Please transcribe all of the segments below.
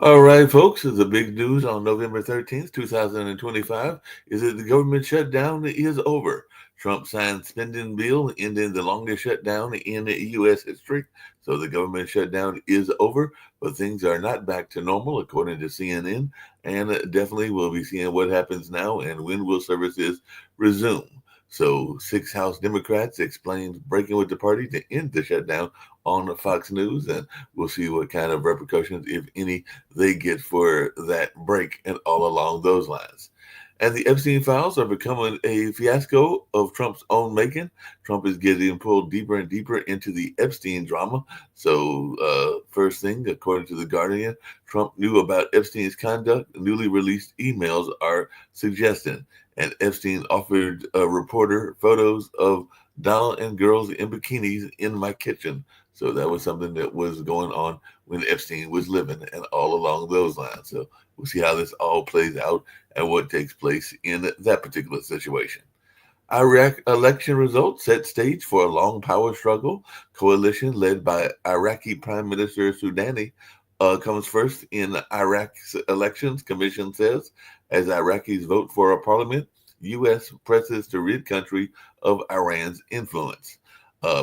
All right, folks, the big news on November 13th, 2025 is that the government shutdown is over. Trump signed spending bill ending the longest shutdown in U.S. history. So the government shutdown is over, but things are not back to normal, according to CNN. And definitely we'll be seeing what happens now and when will services resume. So, six House Democrats explained breaking with the party to end the shutdown on Fox News. And we'll see what kind of repercussions, if any, they get for that break and all along those lines. And the Epstein files are becoming a fiasco of Trump's own making. Trump is getting pulled deeper and deeper into the Epstein drama. So, first thing, according to The Guardian, Trump knew about Epstein's conduct. Newly released emails are suggesting. And Epstein offered a reporter photos of Donald and girls in bikinis in my kitchen. So that was something that was going on when Epstein was living and all along those lines. So we'll see how this all plays out and what takes place in that particular situation. Iraq election results set stage for a long power struggle. Coalition led by Iraqi Prime Minister Soudani comes first in Iraq's elections, commission says. As Iraqis vote for a parliament, U.S. presses to rid country of Iran's influence.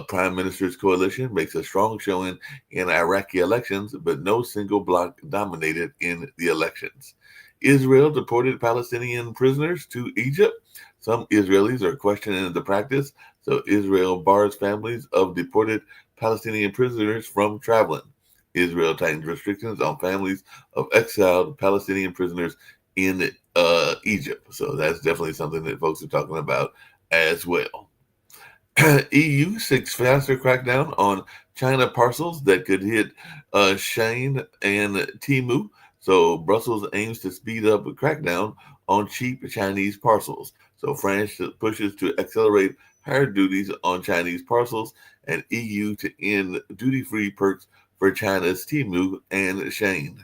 Prime Minister's coalition makes a strong showing in Iraqi elections, but no single bloc dominated in the elections. Israel deported Palestinian prisoners to Egypt. Some Israelis are questioning the practice, so Israel bars families of deported Palestinian prisoners from traveling. Israel tightens restrictions on families of exiled Palestinian prisoners in Egypt. So that's definitely something that folks are talking about as well. EU seeks faster crackdown on China parcels that could hit Shane and Timu. So Brussels aims to speed up a crackdown on cheap Chinese parcels. So France pushes to accelerate higher duties on Chinese parcels, and EU to end duty-free perks for China's Timu and Shane.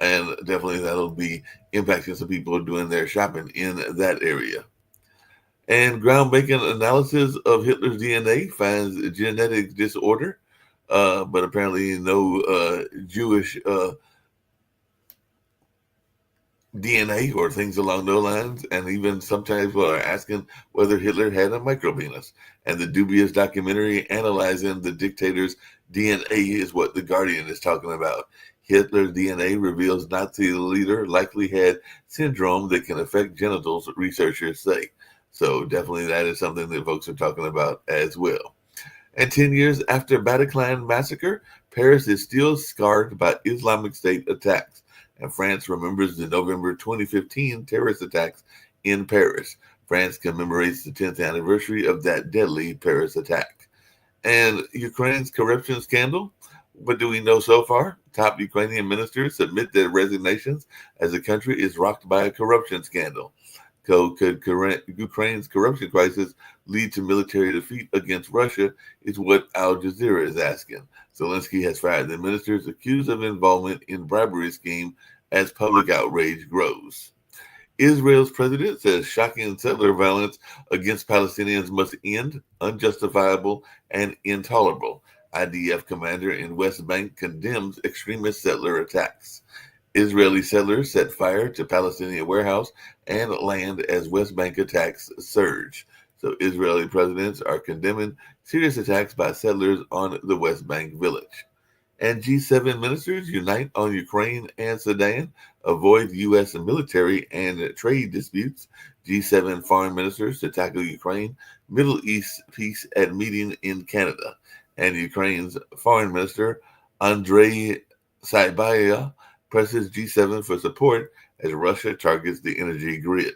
And definitely that'll be impacting some people doing their shopping in that area. And groundbreaking analysis of Hitler's DNA finds genetic disorder, but apparently no Jewish DNA or things along those lines. And even sometimes people are asking whether Hitler had a micropenis. And the dubious documentary analyzing the dictator's DNA is what The Guardian is talking about. Hitler's DNA reveals Nazi leader likely had syndrome that can affect genitals, researchers say. So definitely that is something that folks are talking about as well. And 10 years after Bataclan massacre, Paris is still scarred by Islamic State attacks. And France remembers the November 2015 terrorist attacks in Paris. France commemorates the 10th anniversary of that deadly Paris attack. And Ukraine's corruption scandal. What do we know so far? Top Ukrainian ministers submit their resignations as the country is rocked by a corruption scandal. So could Ukraine's corruption crisis lead to military defeat against Russia is what Al Jazeera is asking. Zelensky has fired the ministers accused of involvement in bribery scheme as public outrage grows. Israel's president says shocking settler violence against Palestinians must end, unjustifiable and intolerable. IDF commander in West Bank condemns extremist settler attacks. Israeli settlers set fire to Palestinian warehouse and land as West Bank attacks surge. So Israeli presidents are condemning serious attacks by settlers on the West Bank village. And G7 ministers unite on Ukraine and Sudan, avoid U.S. military and trade disputes. G7 foreign ministers to tackle Ukraine, Middle East peace at meeting in Canada. And Ukraine's foreign minister, Andrei Sybiha, presses G7 for support as Russia targets the energy grid.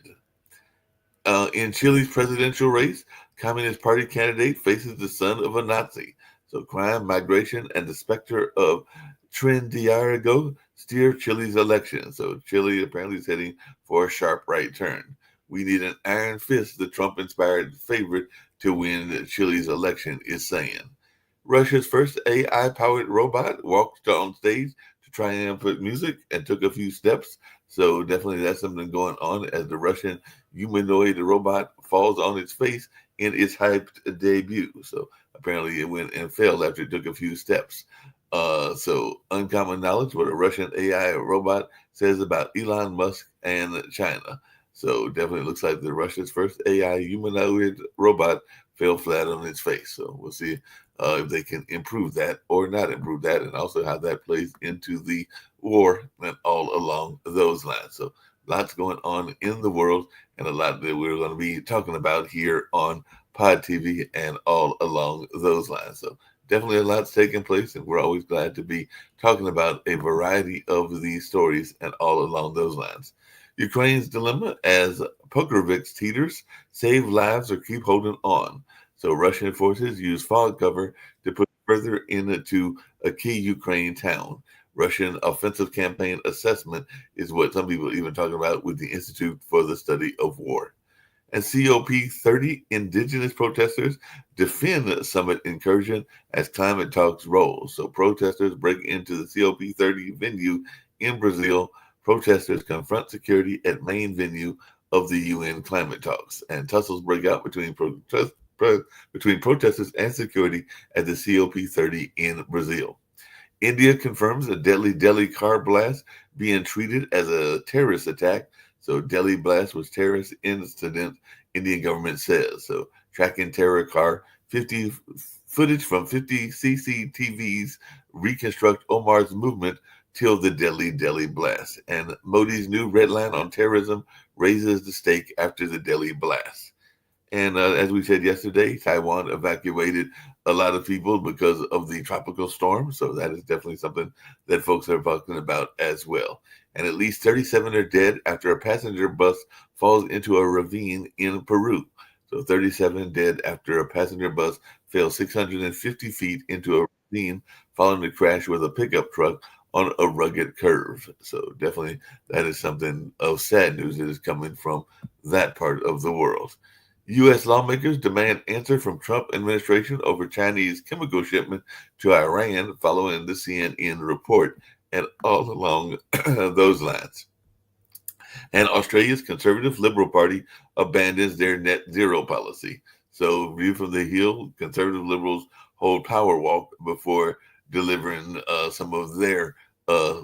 In Chile's presidential race, Communist Party candidate faces the son of a Nazi. So crime, migration, and the specter of Trinidad steer Chile's election. So Chile apparently is heading for a sharp right turn. We need an iron fist, the Trump-inspired favorite to win Chile's election is saying. Russia's first AI-powered robot walked on stage to triumphant music and took a few steps. So definitely that's something going on as the Russian humanoid robot falls on its face in its hyped debut. So apparently it went and failed after it took a few steps. So uncommon knowledge what a Russian AI robot says about Elon Musk and China. So definitely looks like the Russia's first AI humanoid robot fell flat on its face. So we'll see if they can improve that or not improve that, and also how that plays into the war and all along those lines. So lots going on in the world, and a lot that we're going to be talking about here on Pod TV and all along those lines. So definitely a lot's taking place, and we're always glad to be talking about a variety of these stories and all along those lines. Ukraine's dilemma as Pokrovich teeters, save lives or keep holding on. So Russian forces use fog cover to push further into a key Ukraine town. Russian offensive campaign assessment is what some people are even talking about with the Institute for the Study of War. And COP30 indigenous protesters defend summit incursion as climate talks roll. So protesters break into the COP30 venue in Brazil. Protesters confront security at main venue of the UN climate talks. And tussles break out between protesters and security at the COP30 in Brazil. India confirms a deadly Delhi car blast being treated as a terrorist attack. So Delhi blast was terrorist incident, Indian government says. So tracking terror car, 50 footage from 50 CCTVs reconstruct Omar's movement till the deadly Delhi blast. And Modi's new red line on terrorism raises the stake after the Delhi blast. And as we said yesterday, Taiwan evacuated a lot of people because of the tropical storm. So that is definitely something that folks are talking about as well. And at least 37 are dead after a passenger bus falls into a ravine in Peru. So 37 dead after a passenger bus fell 650 feet into a ravine following the crash with a pickup truck on a rugged curve. So definitely that is something of sad news that is coming from that part of the world. U.S. lawmakers demand answer from Trump administration over Chinese chemical shipment to Iran following the CNN report and all along those lines. And Australia's Conservative Liberal Party abandons their net zero policy. So, view from the Hill, Conservative Liberals hold power walk before delivering some of their uh,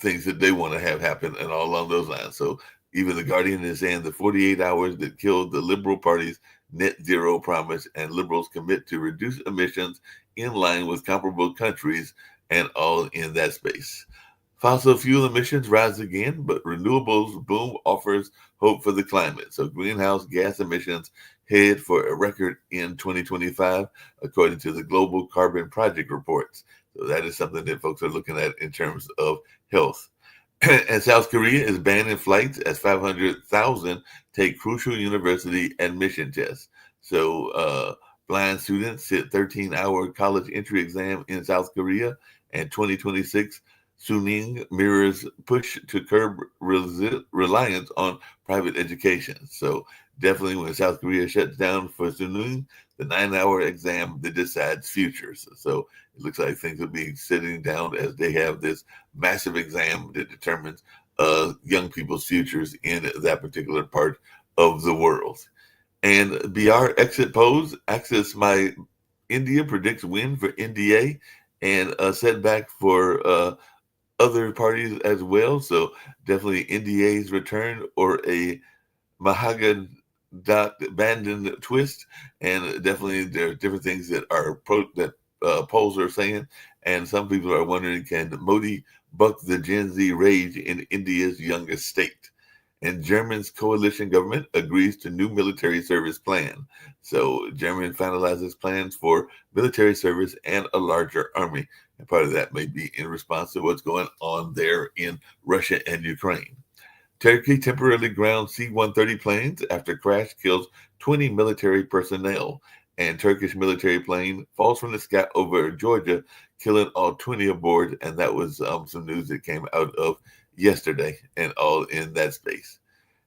things that they want to have happen and all along those lines. So even the Guardian is saying the 48 hours that killed the Liberal Party's net zero promise, and liberals commit to reduce emissions in line with comparable countries and all in that space. Fossil fuel emissions rise again, but renewables boom offers hope for the climate. So greenhouse gas emissions head for a record in 2025, according to the Global Carbon Project reports. So that is something that folks are looking at in terms of health. And South Korea is banning flights as 500,000 take crucial university admission tests. So blind students sit 13-hour college entry exam in South Korea, and 2026 Suning mirrors push to curb reliance on private education. So definitely when South Korea shuts down for Suning, the 9-hour exam that decides futures. So it looks like things will be sitting down as they have this massive exam that determines young people's futures in that particular part of the world. And BR exit polls, Access My India predicts win for NDA and a setback for other parties as well. So definitely NDA's return or a Mahaga dot abandoned twist, and definitely there are different things that polls are saying, and some people are wondering, can Modi buck the Gen Z rage in India's youngest state? And Germany's coalition government agrees to new military service plan. So Germany finalizes plans for military service and a larger army. And part of that may be in response to what's going on there in Russia and Ukraine. Turkey temporarily grounds C-130 planes after crash kills 20 military personnel. And Turkish military plane falls from the sky over Georgia, killing all 20 aboard. And that was some news that came out of yesterday and all in that space.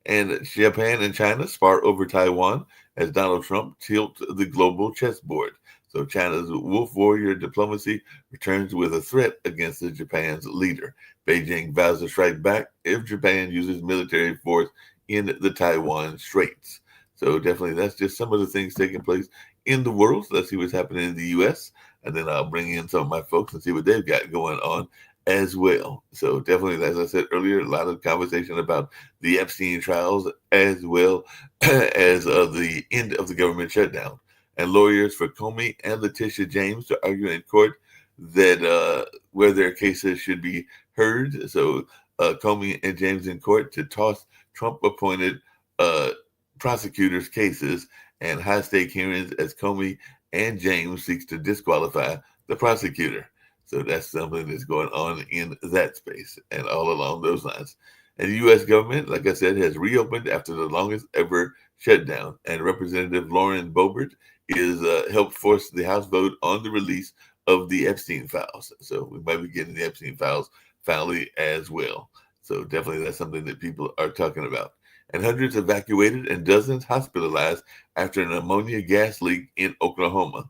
And Japan and China spar over Taiwan as Donald Trump tilts the global chessboard. So China's wolf warrior diplomacy returns with a threat against the Japan's leader. Beijing vows to strike back if Japan uses military force in the Taiwan Straits. So definitely that's just some of the things taking place in the world. So let's see what's happening in the U.S. and then I'll bring in some of my folks and see what they've got going on as well. So definitely, as I said earlier, a lot of conversation about the Epstein trials as well as the end of the government shutdown. And lawyers for Comey and Letitia James to argue in court that where their cases should be heard. So Comey and James in court to toss Trump-appointed uh, prosecutors' cases and high-stake hearings as Comey and James seeks to disqualify the prosecutor. So that's something that's going on in that space and all along those lines. And the U.S. government, like I said, has reopened after the longest ever shutdown. And Representative Lauren Boebert is helped force the House vote on the release of the Epstein files. So we might be getting the Epstein files finally as well. So definitely that's something that people are talking about. And hundreds evacuated and dozens hospitalized after an ammonia gas leak in Oklahoma.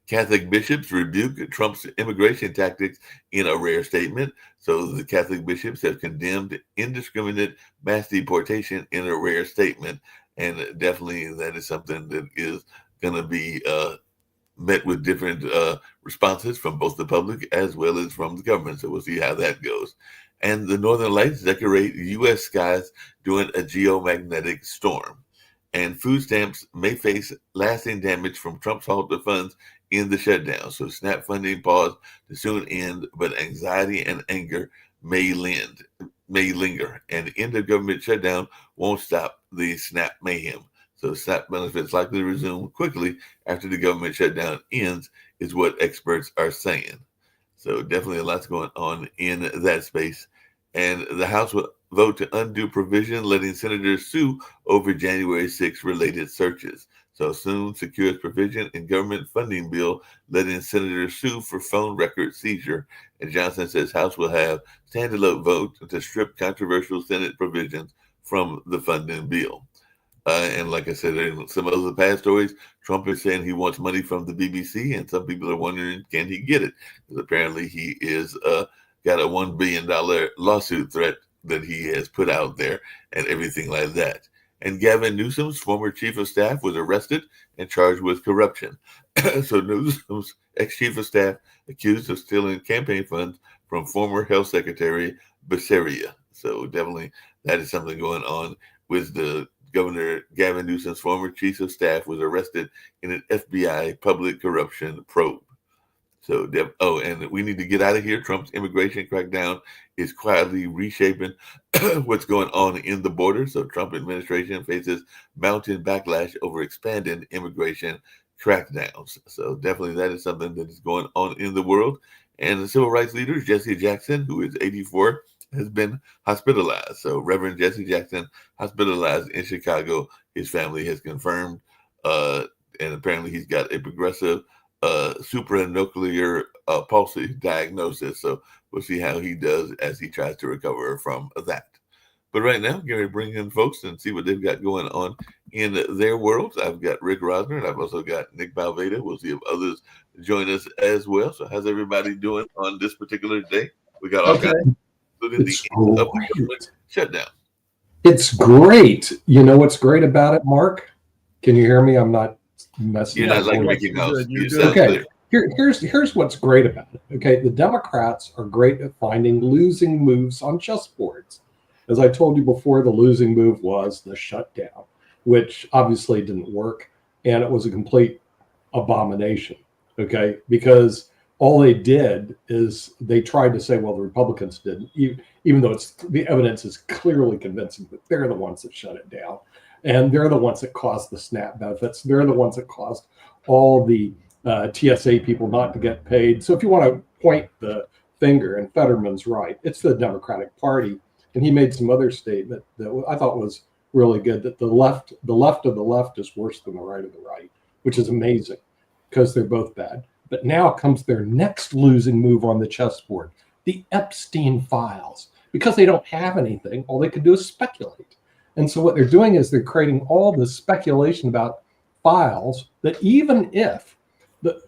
Catholic bishops rebuke Trump's immigration tactics in a rare statement. So the Catholic bishops have condemned indiscriminate mass deportation in a rare statement. And definitely that is something that is going to be met with different responses from both the public as well as from the government. So we'll see how that goes. And the Northern Lights decorate U.S. skies during a geomagnetic storm. And food stamps may face lasting damage from Trump's halt of funds in the shutdown. So SNAP funding paused to soon end, but anxiety and anger may linger. And the end of government shutdown won't stop the SNAP mayhem. So SNAP benefits likely to resume quickly after the government shutdown ends, is what experts are saying. So definitely a lot's going on in that space. And the House will vote to undo provision letting senators sue over January 6 related searches. So soon secures provision in government funding bill letting senators sue for phone record seizure. And Johnson says House will have standalone vote to strip controversial Senate provisions from the funding bill. And like I said, in some other past stories, Trump is saying he wants money from the BBC, and some people are wondering, can he get it? Because apparently he is got a $1 billion lawsuit threat that he has put out there and everything like that. And Gavin Newsom's former chief of staff was arrested and charged with corruption. So Newsom's ex-chief of staff accused of stealing campaign funds from former health secretary Becerra. So definitely that is something going on with the Governor Gavin Newsom's former chief of staff was arrested in an FBI public corruption probe. So, and we need to get out of here. Trump's immigration crackdown is quietly reshaping what's going on in the border. So, Trump administration faces mounting backlash over expanding immigration crackdowns. So, definitely that is something that is going on in the world. And the civil rights leader, Jesse Jackson, who is 84, has been hospitalized. So, Reverend Jesse Jackson, hospitalized in Chicago. His family has confirmed, and apparently he's got a progressive supranuclear palsy diagnosis. So we'll see how he does as he tries to recover from that. But right now, Gary, bring in folks and see what they've got going on in their worlds. I've got Rick Rosner, and I've also got Nick Balveda. We'll see if others join us as well. So how's everybody doing on this particular day? We got all kinds, including the end of the government shutdown. It's great. You know what's great about it, Mark? Can you hear me? I'm not messing You're not like Mickey Mouse. Okay. Here's what's great about it. Okay, the Democrats are great at finding losing moves on chessboards. As I told you before, the losing move was the shutdown, which obviously didn't work, and it was a complete abomination. Okay, because all they did is they tried to say, well, the Republicans didn't, even though the evidence is clearly convincing that they're the ones that shut it down. And they're the ones that caused the SNAP benefits. They're the ones that caused all the TSA people not to get paid. So if you want to point the finger, and Fetterman's right, it's the Democratic Party. And he made some other statement that I thought was really good, that the left of the left is worse than the right of the right, which is amazing because they're both bad. But now comes their next losing move on the chessboard, the Epstein files. Because they don't have anything, all they could do is speculate. And so what they're doing is they're creating all this speculation about files that even if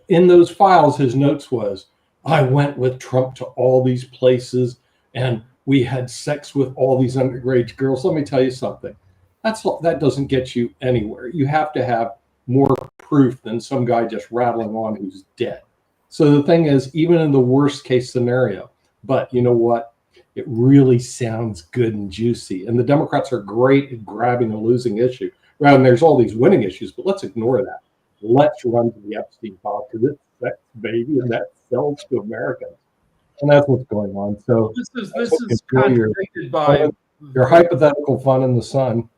in those files his notes was, I went with Trump to all these places and we had sex with all these underage girls. Let me tell you something. That doesn't get you anywhere. You have to have more proof than some guy just rattling on who's dead. So the thing is, even in the worst case scenario, but you know what? It really sounds good and juicy. And the Democrats are great at grabbing a losing issue. Well, and there's all these winning issues, but let's ignore that. Let's run to the Epstein file because it's sex, baby, and that sells to Americans. And that's what's going on. So this is contradicted by your hypothetical fun in the sun.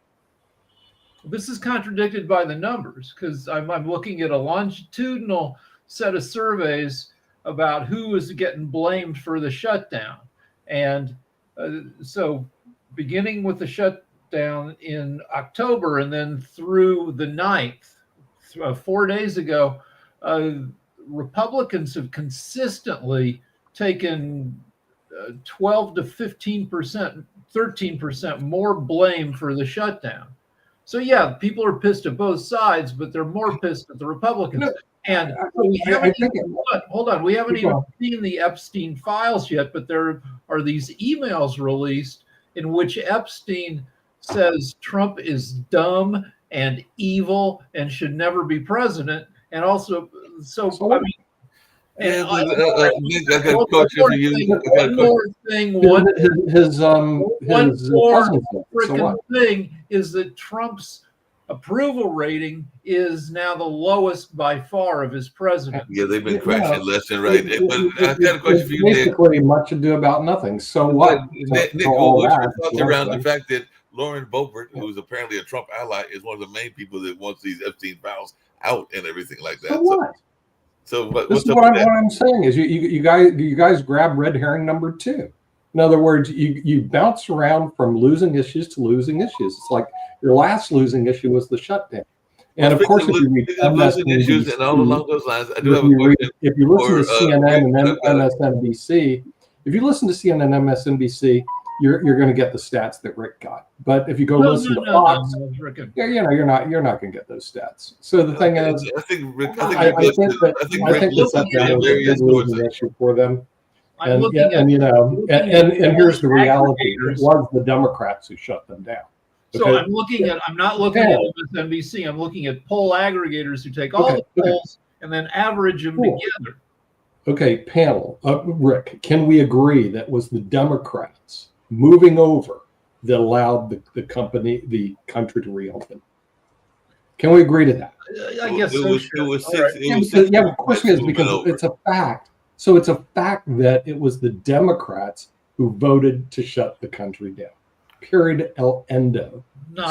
This is contradicted by the numbers, because I'm looking at a longitudinal set of surveys about who is getting blamed for the shutdown. And so beginning with the shutdown in October and then through the 9th, 4 days ago, Republicans have consistently taken 12 to 15%, 13% more blame for the shutdown. So yeah, people are pissed at both sides, but they're more pissed at the Republicans. And we haven't hold on, we haven't even seen the Epstein files yet, but there are these emails released in which Epstein says Trump is dumb and evil and should never be president. And also, I mean, and I got a question for you. One more thing. One freaking thing is that Trump's approval rating is now the lowest by far of his presidency. Yeah, they've been crashing left and right. But I got a question for you, Nick. Basically, much ado about nothing. So what? Nick, what's your thoughts around the fact that Lauren Boebert, who's apparently a Trump ally, is one of the main people that wants these Epstein files out and everything like that? So what? So this is what I'm saying is you guys grab red herring number 2. In other words, you bounce around from losing issues to losing issues. It's like your last losing issue was the shutdown. And of course, if you read issues and all along those lines, I do have a question. If you listen to CNN and MSNBC, you're going to get the stats that Rick got. But if you go listen to Fox, you're not going to get those stats. So the thing is, I think Rick the shutdown was a big losing issue for them. And here's the reality: it was the Democrats who shut them down. So I'm not looking at MSNBC. I'm looking at poll aggregators who take all the polls and then average them together. Okay, panel. Rick, can we agree that was the Democrats moving over that allowed the country to reopen? Can we agree to that? I guess so. Yeah, of course it is, because it's a fact. So it's a fact that it was the Democrats who voted to shut the country down. Period. El endo.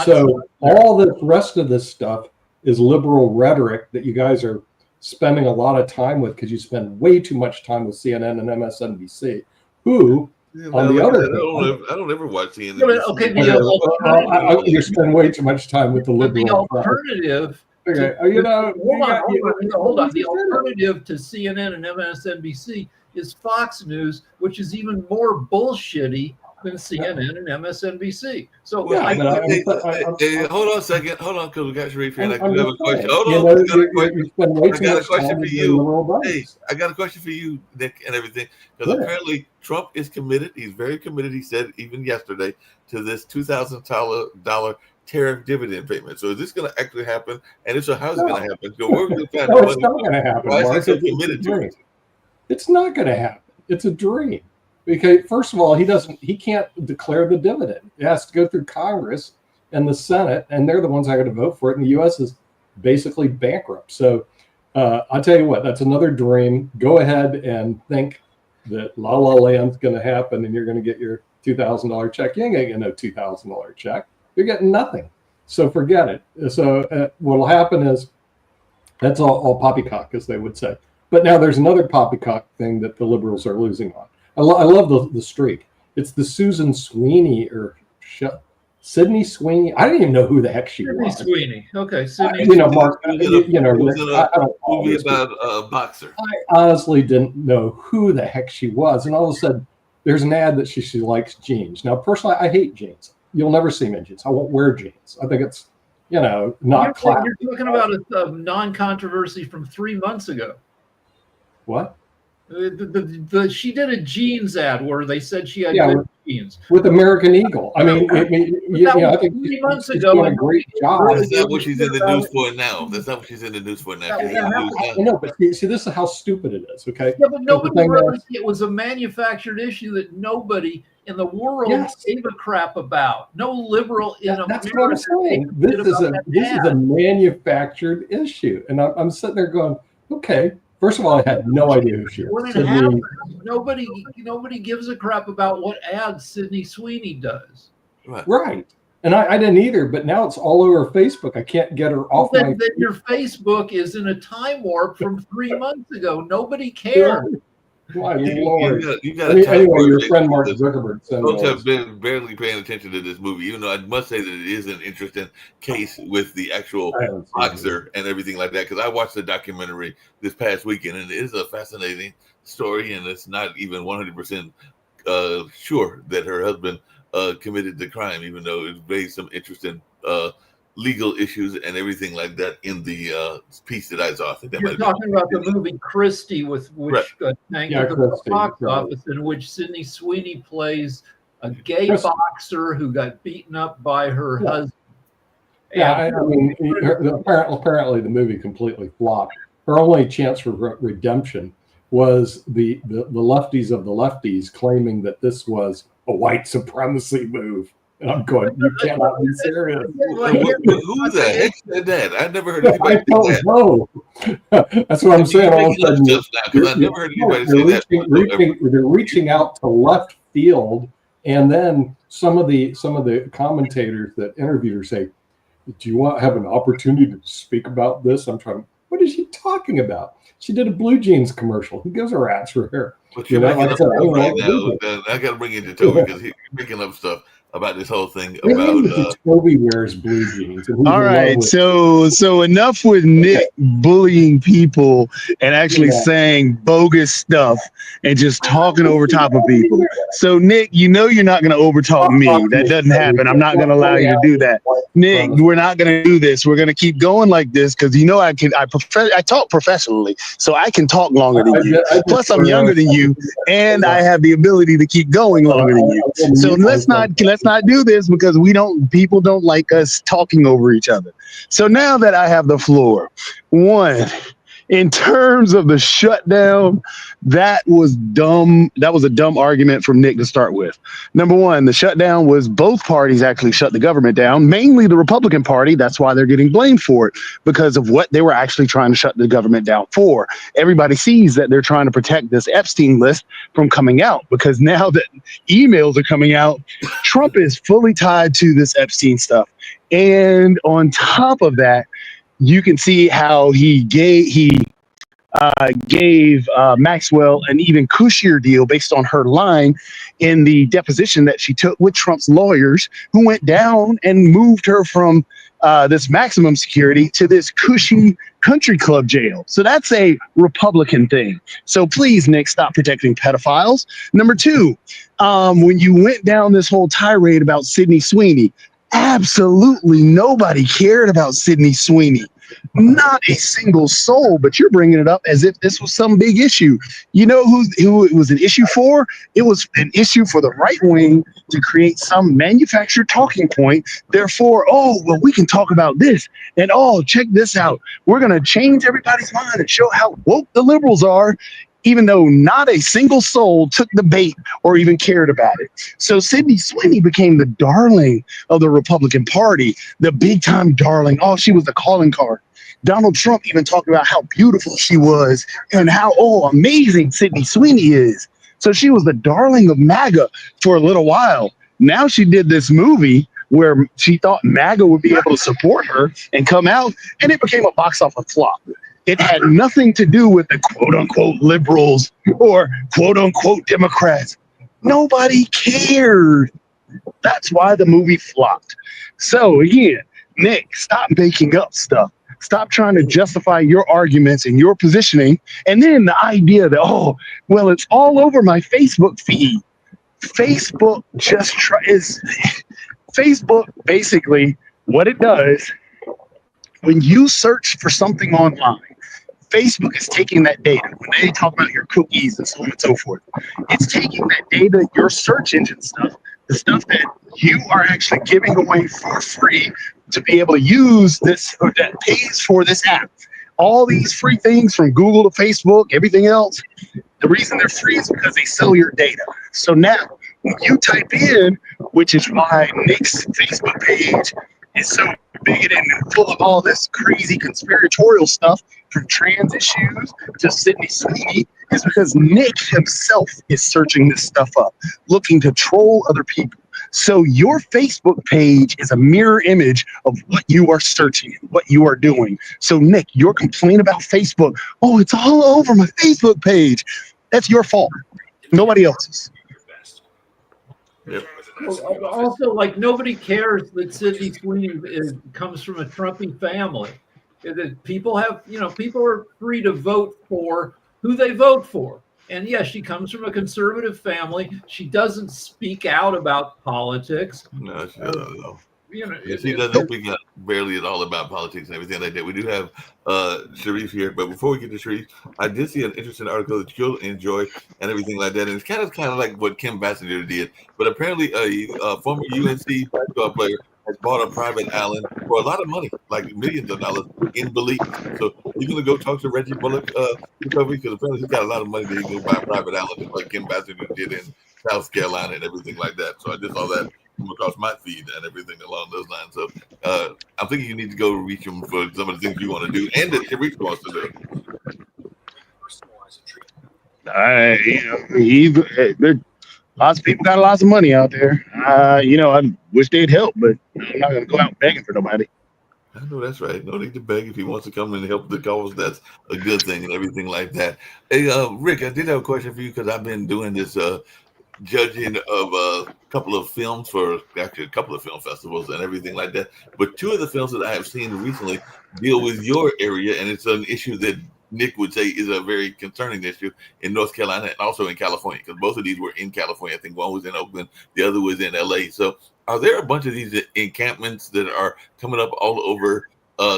So all the rest of this stuff is liberal rhetoric that you guys are spending a lot of time with, because you spend way too much time with CNN and MSNBC, who, on the other hand, I don't ever watch CNN. You spend way too much time with the liberal. The alternative. Okay, hold on. The alternative to CNN and MSNBC is Fox News, which is even more bullshitty than CNN and MSNBC. So hold on a second. Hold on, because we got Sharif here. And I do have a question. Hold on. I got a question for you. Hey, I got a question for you, Nick, and everything. Because apparently Trump is committed. He's very committed. He said even yesterday to this $2,000 tariff dividend payment. So is this going to actually happen? And if so, how is it going to happen? So we're going to find it's not going to happen. Why is he so committed to it? It's not going to happen. It's a dream. Because first of all, he can't declare the dividend. It has to go through Congress and the Senate, and they're the ones that are going to vote for it. And the U.S. is basically bankrupt. So I'll tell you what, that's another dream. Go ahead and think that La La Land's going to happen, and you're going to get your $2,000 check. You ain't going to get no $2,000 check. You're getting nothing. So forget it. So what'll happen is that's all poppycock, as they would say. But now there's another poppycock thing that the liberals are losing on. I love the streak. It's the Susan Sweeney or Sydney Sweeney. I didn't even know who the heck she was. Sydney Sweeney. Okay, Sydney. Mark. I don't movie about a boxer. I honestly didn't know who the heck she was, and all of a sudden, there's an ad that she likes jeans. Now, personally, I hate jeans. You'll never see me in jeans. I won't wear jeans. I think it's not classic. You're talking about a non-controversy from 3 months ago. What? She did a jeans ad where they said she had Yeah, good jeans. with American Eagle. I mean, That I was think 3 months she's ago, doing a and great nobody job. really That's gave not a what she's shit in the about news it. for now. That's not what she's in the news for now. She's in That the news I now. know, but see, this is how stupid it is. Okay, Yeah, but because the nobody thing really. is, It was a manufactured issue that nobody in the world yes, gave a crap about. No liberal in that's what I'm America gave saying. a shit about that This is a ad. manufactured issue, and I'm sitting there going, okay. First of all, I had no idea who she When is. it happens, Sydney, nobody gives a crap about what ads Sydney Sweeney does. Right. right? And I didn't either, but now it's all over Facebook. I can't get her Well, off my. then your Facebook is in a time warp from 3 months ago. Nobody cares. Really? My You, lord. you got a time Anyway, warp your friend Mark because Zuckerberg sent me folks all have this. been barely paying attention to this movie, even though I must say that it is an interesting case with the actual I haven't seen it. boxer and everything like that. Because I watched the documentary this past weekend, and it is a fascinating story, and it's not even 100% sure that her husband committed the crime, even though it raised some interesting legal issues and everything like that in the piece that I saw. I think that You're might have talking about the movie Christie, with Right. which tanked Yeah, at the Christie, box right. office, in which Sydney Sweeney plays a gay Christie. boxer who got beaten up by her Yeah. husband. Yeah, And I mean, apparently the movie completely flopped. Her only chance for redemption was the lefties of the lefties claiming that this was a white supremacy move. And I'm going, you cannot be serious. Well, here- Who the heck said that? I never heard anybody I say don't that. know. That's what I'm saying. You're All of a making up sudden, stuff now because I never heard anybody say that. they're reaching out to left field, and then some of the commentators that interviewed her say, "Do you want to have an opportunity to speak about this?" I'm trying. What is she talking about? She did a blue jeans commercial. Who gives a rat's for her? But you're Like making I up said, I stuff don't know right what to do. now. I got to bring you to Toby because you're making up stuff about this whole thing What do you about. mean that Toby wears blue jeans? And he's All in love right, with- so enough with Nick bullying people and actually Yeah. saying bogus stuff and just talking over top of people. So Nick, you know you're not going to overtalk me. That doesn't happen. I'm not going to allow you to do that. Nick, we're not going to do this. We're going to keep going like this because you know I talk professionally, so I can talk longer than you. Plus, I'm younger than you, and I have the ability to keep going longer than you. So let's not do this because people don't like us talking over each other. So now that I have the floor, one, in terms of the shutdown, that was dumb. That was a dumb argument from Nick to start with. Number one, the shutdown was both parties actually shut the government down, mainly the Republican Party. That's why they're getting blamed for it, because of what they were actually trying to shut the government down for. Everybody sees that they're trying to protect this Epstein list from coming out, because now that emails are coming out, Trump is fully tied to this Epstein stuff. And on top of that, you can see how he gave Maxwell an even cushier deal based on her line in the deposition that she took with Trump's lawyers, who went down and moved her from this maximum security to this cushy country club jail. So that's a Republican thing. So please, Nick, stop protecting pedophiles. Number two, when you went down this whole tirade about Sydney Sweeney, absolutely nobody cared about Sydney Sweeney. Not a single soul, but you're bringing it up as if this was some big issue. You know who it was an issue for? It was an issue for the right wing to create some manufactured talking point. Therefore, we can talk about this. And check this out. We're going to change everybody's mind and show how woke the liberals are, even though not a single soul took the bait or even cared about it. So Sydney Sweeney became the darling of the Republican Party, the big time darling. She was the calling card. Donald Trump even talked about how beautiful she was and how amazing Sydney Sweeney is. So she was the darling of MAGA for a little while. Now she did this movie where she thought MAGA would be able to support her and come out, and it became a box office flop. It had nothing to do with the quote unquote liberals or quote unquote Democrats. Nobody cared. That's why the movie flopped. So again, Nick, stop making up stuff. Stop trying to justify your arguments and your positioning. And then the idea that, it's all over my Facebook feed. Facebook Facebook basically what it does when you search for something online. Facebook is taking that data when they talk about your cookies and so on and so forth. It's taking that data, your search engine stuff, the stuff that you are actually giving away for free to be able to use this, or that pays for this app. All these free things from Google to Facebook, everything else, the reason they're free is because they sell your data. So now, when you type in, which is why Nick's Facebook page is so bigoted and full of all this crazy conspiratorial stuff, from trans issues to Sydney Sweeney, is because Nick himself is searching this stuff up, looking to troll other people. So your Facebook page is a mirror image of what you are searching, what you are doing. So Nick, your complaint about Facebook, oh, it's all over my Facebook page. That's your fault. Nobody else's. Yep. Well, also, like, nobody cares that Sydney Sweeney comes from a Trumpy family. That people have, people are free to vote for who they vote for. And yes, she comes from a conservative family. She doesn't speak out about politics. No, she doesn't. No. Yeah, she doesn't speak out barely at all about politics and everything like that. We do have Sharif here, but before we get to Sharif, I did see an interesting article that you'll enjoy and everything like that. And it's kind of like what Kim Bassinger did, but apparently a former UNC basketball player has bought a private island for a lot of money, like millions of dollars in Belize. So you're gonna go talk to Reggie Bullock, because apparently he's got a lot of money that he can go buy a private island, just like Kim Bassinger did in South Carolina and everything like that. So I just saw that come across my feed and everything along those lines. So I'm thinking you need to go reach him for some of the things you want to do and that Sharif wants to do. Lots of people got lots of money out there. I wish they'd help, but I'm not going to go out begging for nobody. I know that's right. No need to beg. If he wants to come and help the cause, that's a good thing and everything like that. Hey, Rick, I did have a question for you because I've been doing this judging of a couple of films for actually a couple of film festivals and everything like that. But two of the films that I have seen recently deal with your area, and it's an issue that Nick would say is a very concerning issue in North Carolina and also in California, because both of these were in California. I think one was in Oakland, the other was in LA. So are there a bunch of these encampments that are coming up all over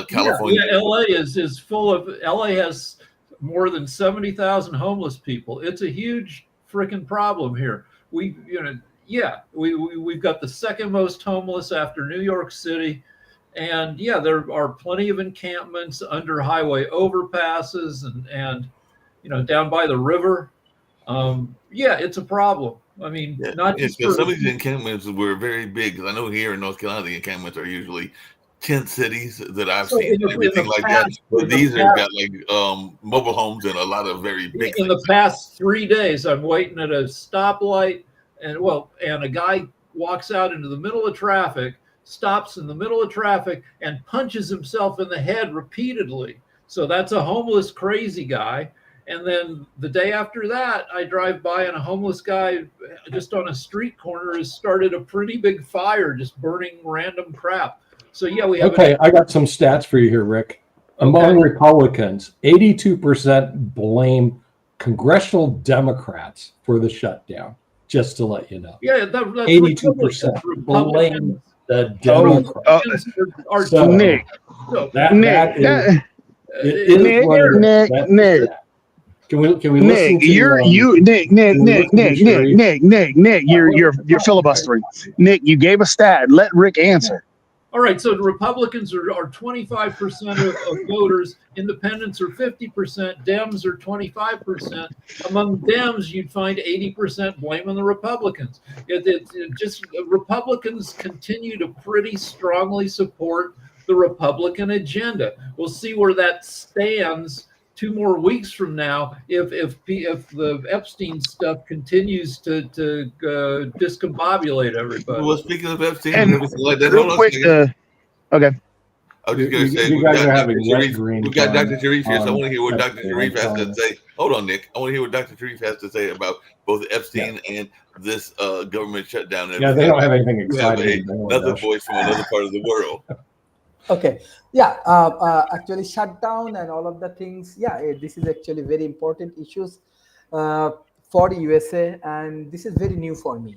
California? Yeah, LA is full of, LA has more than 70,000 homeless people. It's a huge freaking problem here. We've got the second most homeless after New York City. And yeah, there are plenty of encampments under highway overpasses and down by the river. It's a problem. I mean, not just because some of these encampments were very big. Because I know here in North Carolina, the encampments are usually tent cities that I've seen, everything like that. But these have got like mobile homes and a lot of very big. In the past 3 days, I'm waiting at a stoplight, and a guy walks out into the middle of traffic, stops in the middle of traffic, and punches himself in the head repeatedly. So that's a homeless crazy guy. And then the day after that, I drive by and a homeless guy just on a street corner has started a pretty big fire, just burning random crap. So yeah, we have. Okay, I got some stats for you here, Rick. Among Republicans, 82% blame congressional Democrats for the shutdown. Just to let you know. Yeah, that's 82% blame the Democrats. Nick. Nick. Can we listen Nick, you're filibustering. Nick, you gave a stat. Let Rick answer. All right, so the Republicans are 25% of voters, independents are 50%, Dems are 25%. Among Dems, you'd find 80% blaming the Republicans. Republicans continue to pretty strongly support the Republican agenda. We'll see where that stands 2 more weeks from now if the Epstein stuff continues to discombobulate everybody. Well, speaking of Epstein and everything like that, real quick, okay. I was just going to say, we got Dr. Sharif here, so I want to hear what Dr. Sharif has to say. Hold on, Nick. I want to hear what Dr. Sharif has to say about both Epstein and this government shutdown. Yeah, they don't have anything exciting. Another voice from another part of the world. Okay. Actually shutdown and all of the things. This is actually very important issues for USA, and this is very new for me.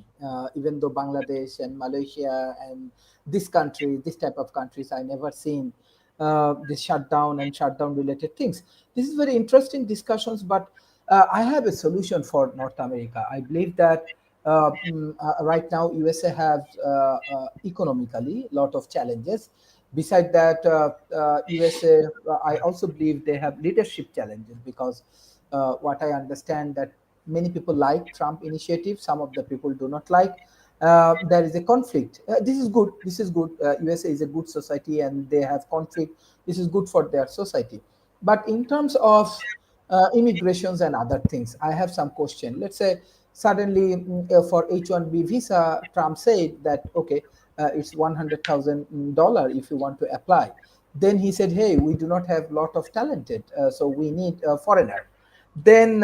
Even though Bangladesh and Malaysia and this type of countries, I never seen this shutdown and shutdown related things. This is very interesting discussions, but I have a solution for North America. I believe that right now USA has economically lot of challenges. Beside that, USA, I also believe they have leadership challenges because what I understand that many people like Trump initiative, some of the people do not like. There is a conflict. This is good. This is good. USA is a good society, and they have conflict. This is good for their society. But in terms of immigrations and other things, I have some question. Let's say suddenly for H-1B visa, Trump said that okay, it's $100,000 if you want to apply. Then he said, hey, we do not have lot of talented, so we need a foreigner. Then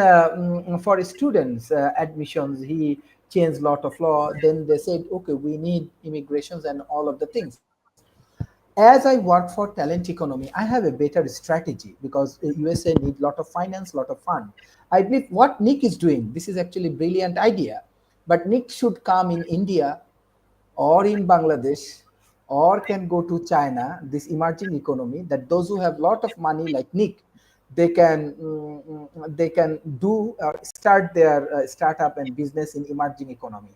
for students admissions, he changed lot of law. Then they said, okay, we need immigrations and all of the things. As I work for talent economy, I have a better strategy because USA need lot of finance, lot of fund. I believe what Nick is doing, this is actually brilliant idea, but Nick should come in India or in Bangladesh or can go to China, this emerging economy, that those who have lot of money like Nick, they can do or start their startup and business in emerging economy.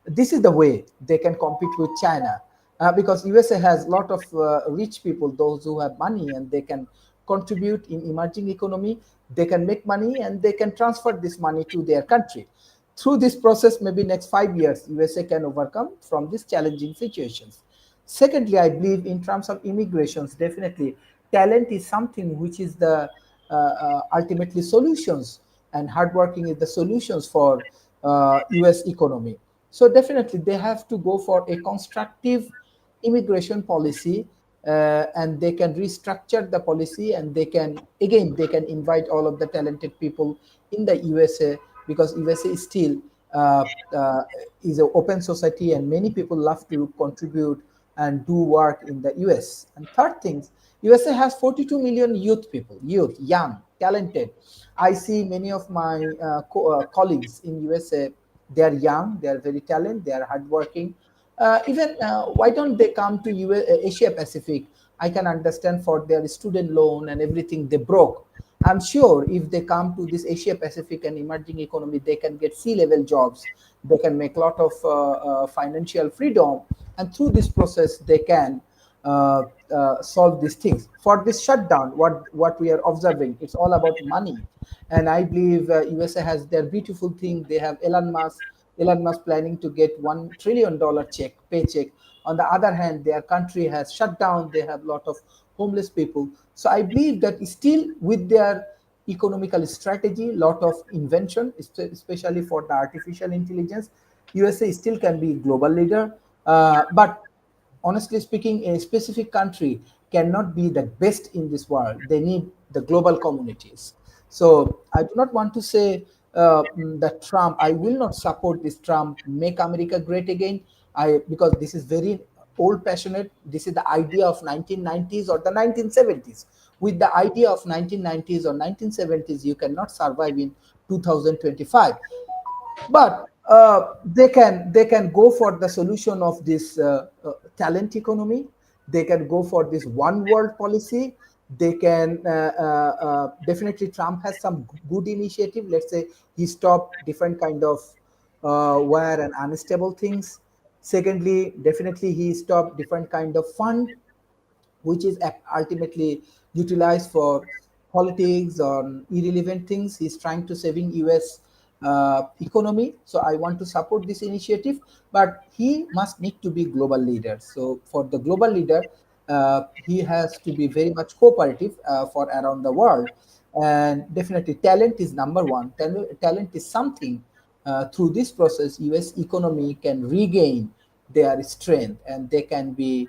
This is the way they can compete with China, because USA has a lot of rich people, those who have money and they can contribute in emerging economy. They can make money and they can transfer this money to their country. Through this process, maybe next 5 years, USA can overcome from these challenging situations. Secondly, I believe in terms of immigrations, definitely talent is something which is the ultimately solutions, and hardworking is the solutions for US economy. So definitely they have to go for a constructive immigration policy, and they can restructure the policy, and they can again they can invite all of the talented people in the USA, because USA is still uh, uh, is an open society and many people love to contribute and do work in the US. And third things, USA has 42 million youth people, youth, young, talented. I see many of my colleagues in USA. They are young, they are very talented, they are hardworking. Even why don't they come to Asia Pacific? I can understand for their student loan and everything they broke. I'm sure if they come to this Asia Pacific and emerging economy, they can get C-level jobs. They can make a lot of financial freedom, and through this process, they can solve these things. For this shutdown, what we are observing, it's all about money, and I believe USA has their beautiful thing. They have Elon Musk planning to get $1 trillion check paycheck. On the other hand, their country has shut down. They have a lot of homeless people. So I believe that still with their economical strategy, lot of invention, especially for the artificial intelligence, USA still can be global leader. But honestly speaking, a specific country cannot be the best in this world. They need the global communities. So I do not want to say that Trump. I will not support this Trump make America great again. Because this is very old passionate. This is the idea of 1990s or the 1970s. With the idea of 1990s or 1970s, you cannot survive in 2025. But they can go for the solution of this talent economy. They can go for this one world policy. They can definitely, Trump has some good initiative. Let's say he stopped different kind of wire and unstable things. Secondly, definitely he stopped different kind of fund which is ultimately utilized for politics or irrelevant things. He's trying to saving US economy. So I want to support this initiative, but he must need to be global leader. So for the global leader, he has to be very much cooperative for around the world. And definitely talent is number one. Talent is something through this process, US economy can regain their strength, and they can be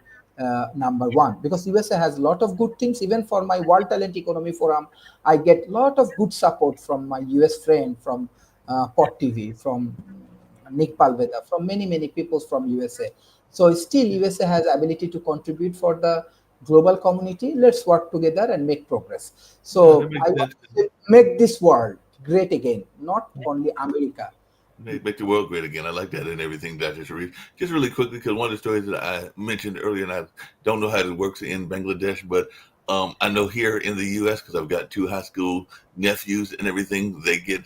number one, because USA has a lot of good things. Even for my World Talent Economy Forum, I get a lot of good support from my US friend, from Pot TV, from Nick Palveda, from many people from USA. So still USA has ability to contribute for the global community. Let's work together and make progress. No, that So makes I want sense. to make this world great again, not only America. Make the world great again. I like that and everything, Dr. Sharif. Just really quickly, because one of the stories that I mentioned earlier, and I don't know how it works in Bangladesh, but I know here in the U.S., because I've got two high school nephews and everything, they get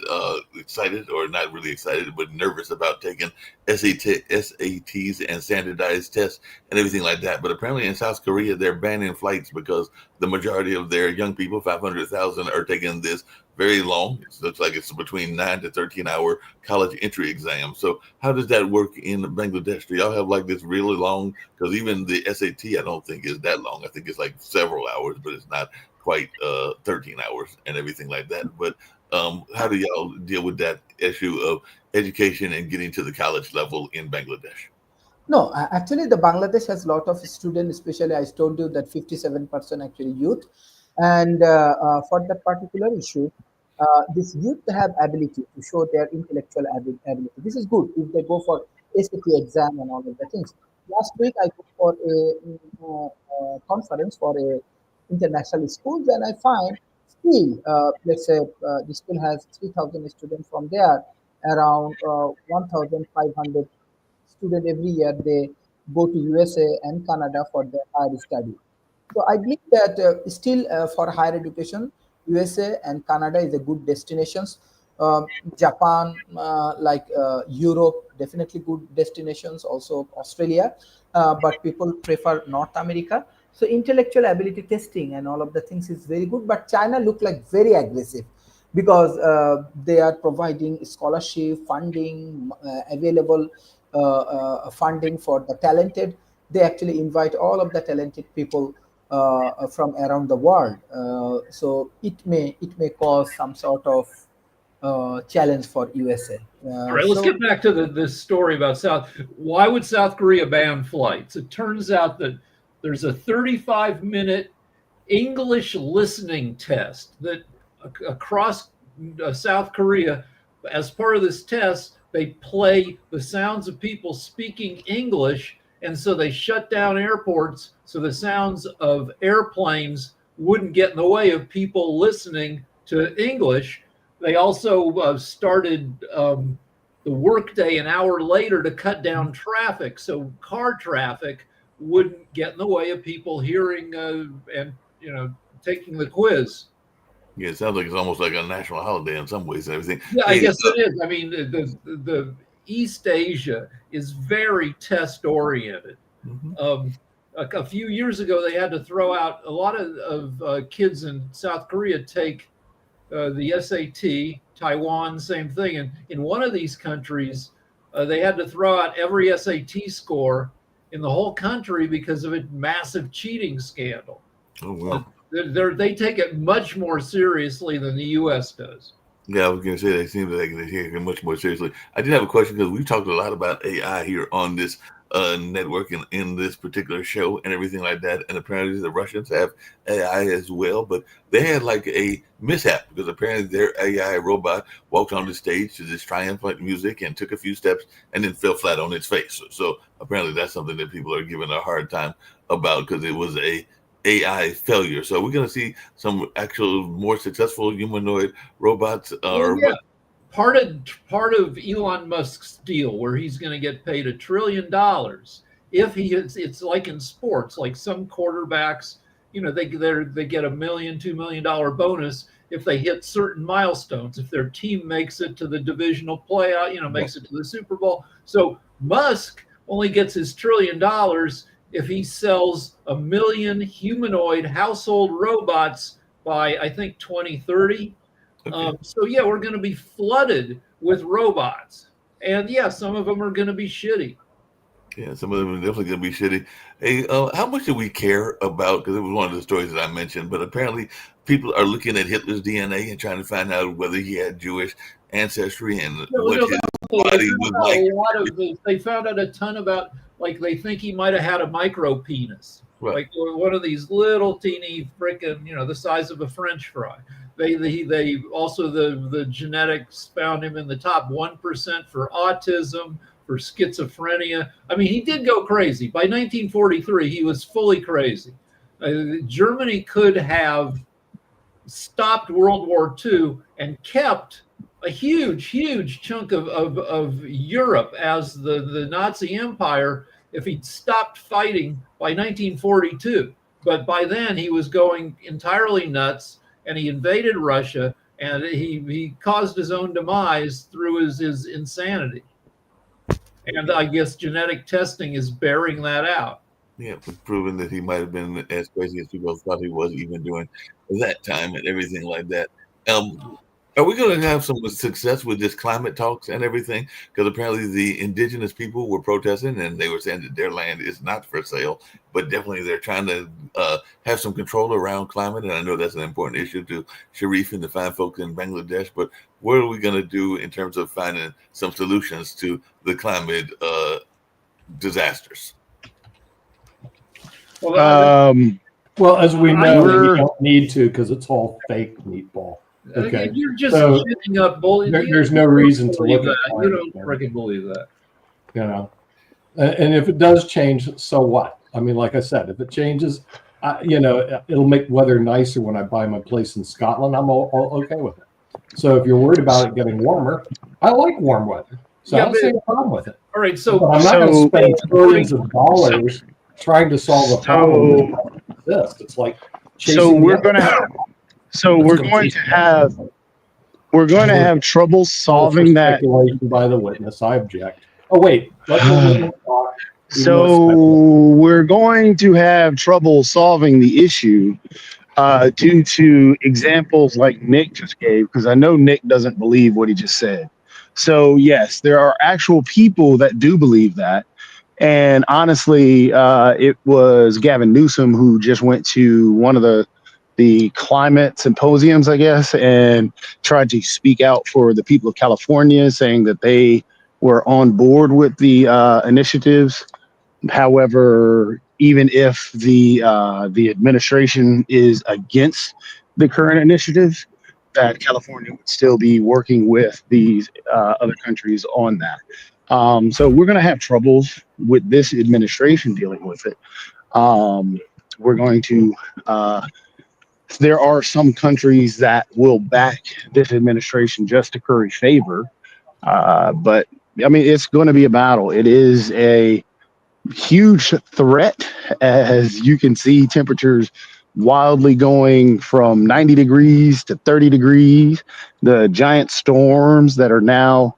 excited, or not really excited, but nervous about taking SATs and standardized tests and everything like that. But apparently in South Korea, they're banning flights because the majority of their young people, 500,000, are taking this very long. It looks like it's between 9 to 13-hour college entry exam. So how does that work in Bangladesh? Do y'all have like this really long? Because even the SAT, I don't think is that long. I think it's like several hours, but it's not quite 13 hours and everything like that. But how do y'all deal with that issue of education and getting to the college level in Bangladesh? No, actually, the Bangladesh has a lot of students, especially I told you that 57% actually youth. And for that particular issue, this youth have ability to show their intellectual ability. This is good if they go for SAT exam and all of the things. Last week, I go for a conference for a international schools, and I find still, let's say, the school has 3,000 students from there, around 1,500 student every year they go to USA and Canada for their higher study. So I believe that still for higher education, USA and Canada is a good destinations. Japan, like Europe, definitely good destinations. Also Australia, but people prefer North America. So intellectual ability testing and all of the things is very good. But China look like very aggressive because they are providing scholarship funding, available funding for the talented. They actually invite all of the talented people from around the world. So it may cause some sort of challenge for USA. All right, let's get back to this story about South. Why would South Korea ban flights? It turns out that there's a 35-minute English listening test that across South Korea, as part of this test, they play the sounds of people speaking English, and so they shut down airports so the sounds of airplanes wouldn't get in the way of people listening to English. They also started the workday an hour later to cut down traffic, so car traffic wouldn't get in the way of people hearing and taking the quiz. Yeah, it sounds like it's almost like a national holiday in some ways and everything. Yeah, I guess it is. I mean, the East Asia is very test oriented. Mm-hmm. A few years ago, they had to throw out a lot of kids in South Korea take the SAT. Taiwan, same thing. And in one of these countries, they had to throw out every SAT score in the whole country because of a massive cheating scandal. Oh, wow. They take it much more seriously than the U.S. does. Yeah, I was going to say they seem like they take it much more seriously. I did have a question because we've talked a lot about AI here on this network and in this particular show and everything like that. And apparently the Russians have AI as well, but they had like a mishap because apparently their AI robot walked on the stage to this triumphant music and took a few steps and then fell flat on its face. So apparently that's something that people are giving a hard time about because it was a AI failure. So we're going to see some actual more successful humanoid robots. Yeah. Part of Elon Musk's deal, where he's going to get paid $1 trillion if he is. It's like in sports, like some quarterbacks, they get $1 million, $2 million bonus if they hit certain milestones. If their team makes it to the divisional playoff, makes it to the Super Bowl. So Musk only gets his $1 trillion if he sells 1 million humanoid household robots by, I think, 2030. Okay. So yeah, we're going to be flooded with robots, and yeah, some of them are going to be shitty. Yeah, some of them are definitely going to be shitty. Hey, how much do we care about? Because it was one of the stories that I mentioned, but apparently people are looking at Hitler's DNA and trying to find out whether he had Jewish ancestry and what his body was like. They found out a ton about, like, they think he might have had a micro penis, right. Like one of these little teeny freaking, the size of a French fry. They also the genetics found him in the top 1% for autism, for schizophrenia. I mean, he did go crazy. By 1943, he was fully crazy. Germany could have stopped World War II and kept a huge chunk of Europe as the Nazi Empire if he'd stopped fighting by 1942. But by then he was going entirely nuts, and he invaded Russia, and he caused his own demise through his insanity. And I guess genetic testing is bearing that out. Yeah, it's proven that he might have been as crazy as people thought he was, even during that time and everything like that. Are we going to have some success with this climate talks and everything? Because apparently the indigenous people were protesting and they were saying that their land is not for sale, but definitely they're trying to have some control around climate. And I know that's an important issue to Sharif and the fine folks in Bangladesh. But what are we going to do in terms of finding some solutions to the climate disasters? Well, as we know, We're- we don't need to because it's all fake meatball. Okay. You're just So, shitting up bull. there's no reason to look at that. You don't climate. freaking believe that. You know, and if it does change, so what? I mean, like I said, if it changes, you know, it'll make weather nicer when I buy my place in Scotland. I'm all okay with it. So if you're worried about it getting warmer, I like warm weather. So Yeah, I don't see a problem with it. All right, so But I'm not going to spend billions of dollars trying to solve a problem that doesn't exist. It's like we're going to have trouble solving that. Speculation by the witness. I object. Oh wait, let the witness talk. So we're going to have trouble solving the issue due to examples like Nick just gave, because I know Nick doesn't believe what he just said. So yes, there are actual people that do believe that. And honestly, it was Gavin Newsom who just went to one of the climate symposiums, I guess, and tried to speak out for the people of California, saying that they were on board with the initiatives. However, even if the administration is against the current initiatives, that California would still be working with these other countries on that. So we're going to have troubles with this administration dealing with it. We're going to. There are some countries that will back this administration just to curry favor, but I mean it's going to be a battle. It is a huge threat, as you can see temperatures wildly going from 90 degrees to 30 degrees, the giant storms that are now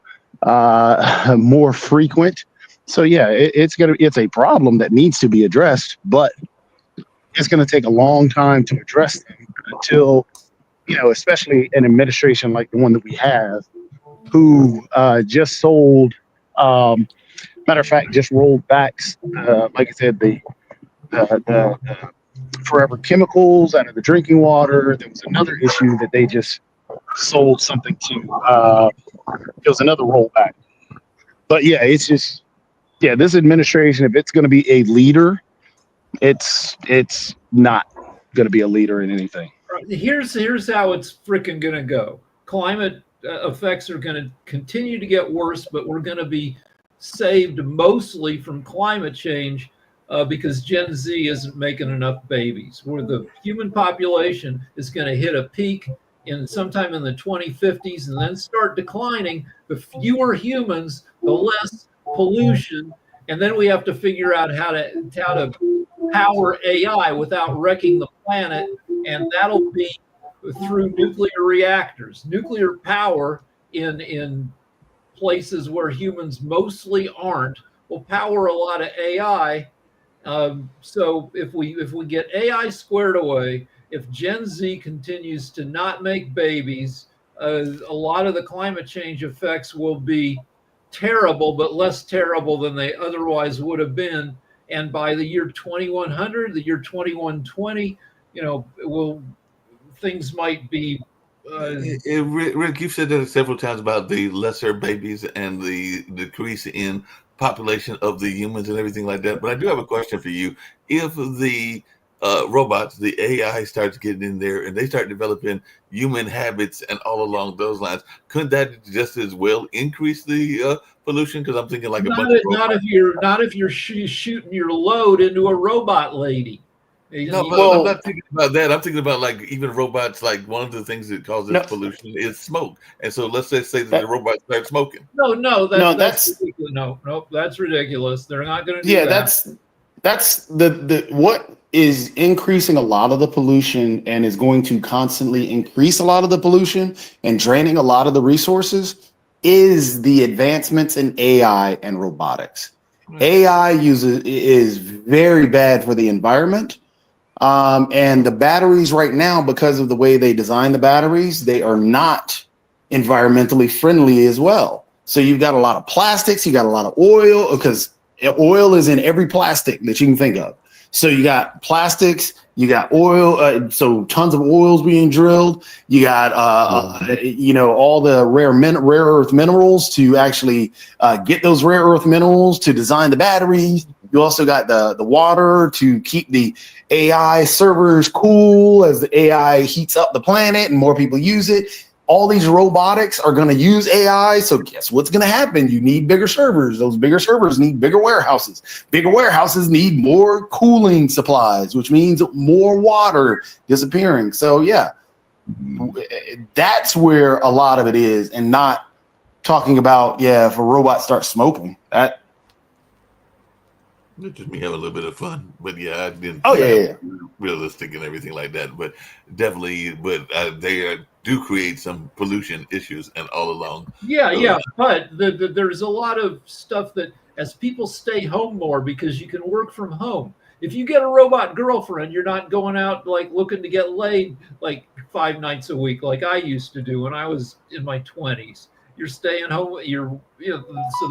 more frequent. So yeah, it's a problem that needs to be addressed, but it's going to take a long time to address them until, you know, especially an administration like the one that we have, who just sold matter of fact, just rolled back, like I said, the forever chemicals out of the drinking water. There was another issue that they just sold something to. It was another rollback. But yeah, it's just, yeah, this administration, if it's going to be a leader, it's not going to be a leader in anything. Here's how it's freaking going to go. Climate effects are going to continue to get worse, but we're going to be saved mostly from climate change because Gen Z isn't making enough babies. Where the human population is going to hit a peak in sometime in the 2050s and then start declining. The fewer humans, the less pollution, and then we have to figure out how to power AI without wrecking the planet, and that'll be through nuclear reactors. Nuclear power in places where humans mostly aren't will power a lot of AI. So if we get AI squared away, if Gen Z continues to not make babies, a lot of the climate change effects will be terrible, but less terrible than they otherwise would have been. And by the year 2100, the year 2120, you know, things might be. Rick, you've said that several times about the lesser babies and the decrease in population of the humans and everything like that. But I do have a question for you. If the robots, the AI starts getting in there and they start developing human habits and all along those lines, couldn't that just as well increase the pollution? Because I'm thinking like not if you're shooting your load into a robot lady. No, but I'm not thinking about that. I'm thinking about like even robots. Like one of the things that causes pollution is smoke. And so let's just say that the robots start smoking. That's ridiculous. No, that's ridiculous. They're not going to do that. That's the what is increasing a lot of the pollution and is going to constantly increase a lot of the pollution and draining a lot of the resources is the advancements in AI and robotics. AI is very bad for the environment. And the batteries right now, because of the way they design the batteries, they are not environmentally friendly as well. So you've got a lot of plastics, you got a lot of oil, because oil is in every plastic that you can think of. So you got plastics, you got oil, so tons of oils being drilled. You got, all the rare earth minerals to actually get those rare earth minerals to design the batteries. You also got the water to keep the AI servers cool as the AI heats up the planet and more people use it. All these robotics are going to use AI. So guess what's going to happen? You need bigger servers. Those bigger servers need bigger warehouses. Bigger warehouses need more cooling supplies, which means more water disappearing. So yeah, that's where a lot of it is, and not talking about, if a robot starts smoking, that. It's just me having a little bit of fun, but yeah, I didn't. Oh yeah. Realistic and everything like that, but definitely, they do create some pollution issues and all along. Yeah, but there's a lot of stuff that as people stay home more because you can work from home. If you get a robot girlfriend, you're not going out like looking to get laid like 5 nights a week like I used to do when I was in my 20s. You're staying home. So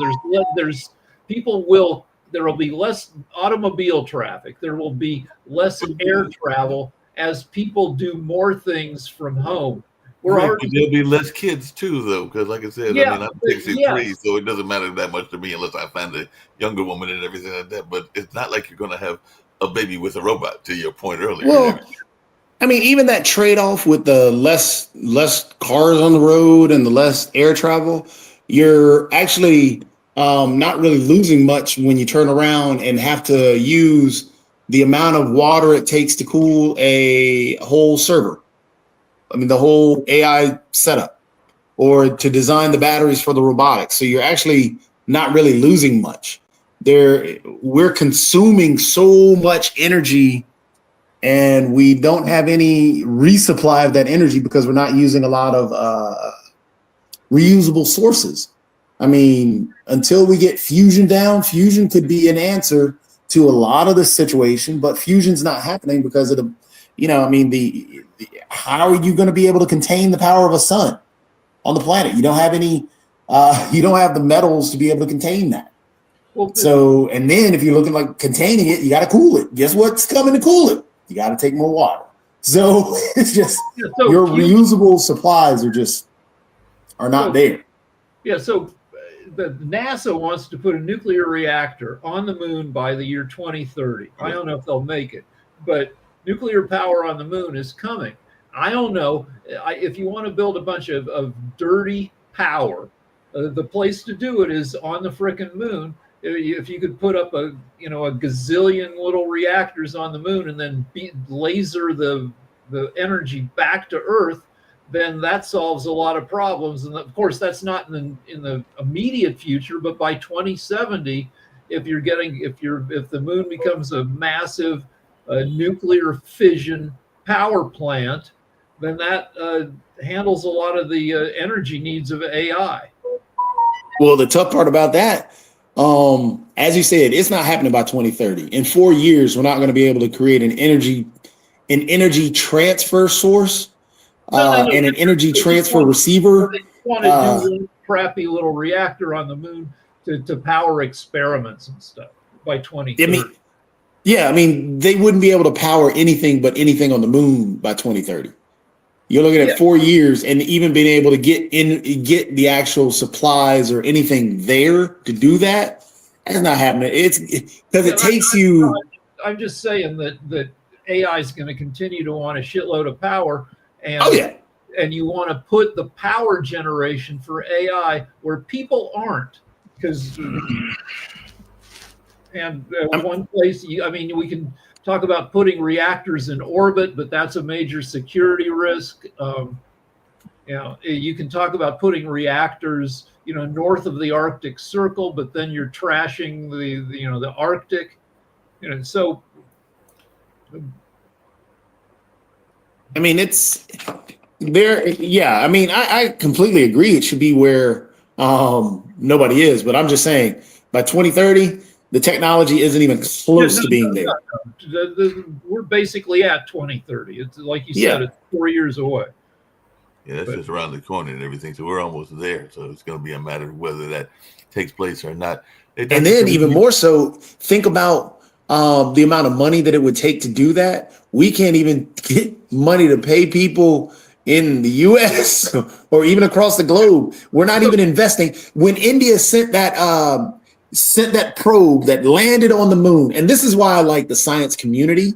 there's people will. There will be less automobile traffic. There will be less air travel as people do more things from home. There'll be less kids too, though, because like I said, Yeah, I'm 63, so it doesn't matter that much to me unless I find a younger woman and everything like that. But it's not like you're going to have a baby with a robot, to your point earlier. Well, I mean, even that trade-off with the less cars on the road and the less air travel, you're actually not really losing much when you turn around and have to use the amount of water it takes to cool a whole server. I mean, the whole AI setup, or to design the batteries for the robotics. So you're actually not really losing much. We're consuming so much energy, and we don't have any resupply of that energy because we're not using a lot of reusable sources. I mean, until we get fusion down, fusion could be an answer to a lot of the situation, but fusion's not happening because of how are you going to be able to contain the power of a sun on the planet? You don't have any, you don't have the metals to be able to contain that. Well, so, and then if you're looking like containing it, you got to cool it. Guess what's coming to cool it? You got to take more water. So it's just your reusable supplies are not there. Yeah. So the NASA wants to put a nuclear reactor on the moon by the year 2030. I don't know if they'll make it, but nuclear power on the moon is coming. I don't know if you want to build a bunch of dirty power. The place to do it is on the frickin' moon. If you could put up a gazillion little reactors on the moon and then laser the energy back to Earth, then that solves a lot of problems. And of course, that's not in the immediate future, but by 2070, if the moon becomes a massive nuclear fission power plant, then that handles a lot of the energy needs of AI. Well, the tough part about that, as you said, it's not happening by 2030. In 4 years, we're not going to be able to create an energy transfer source and an energy transfer receiver. They want to do a crappy little reactor on the moon to power experiments and stuff by 2030. I mean, they wouldn't be able to power anything but anything on the moon by 2030. You're looking at 4 years, and even being able to get the actual supplies or anything there to do that, that's not happening. It's because it takes you. I'm just saying that AI is going to continue to want a shitload of power, and and you want to put the power generation for AI where people aren't, because one place, we can talk about putting reactors in orbit, but that's a major security risk. You can talk about putting reactors, north of the Arctic Circle, but then you're trashing the Arctic. So I mean, it's there. Yeah, I mean, I completely agree. It should be where nobody is, but I'm just saying by 2030, the technology isn't even Yeah, close to being there. We're basically at 2030. It's like you said, Yeah. it's 4 years away. Yeah, that's But- just around the corner and everything. So we're almost there. So it's going to be a matter of whether that takes place or not. It And doesn't then seem even to- more so, think about the amount of money that it would take to do that. We can't even get money to pay people in the US or even across the globe. We're not even investing. When India sent that probe that landed on the moon, and this is why I like the science community,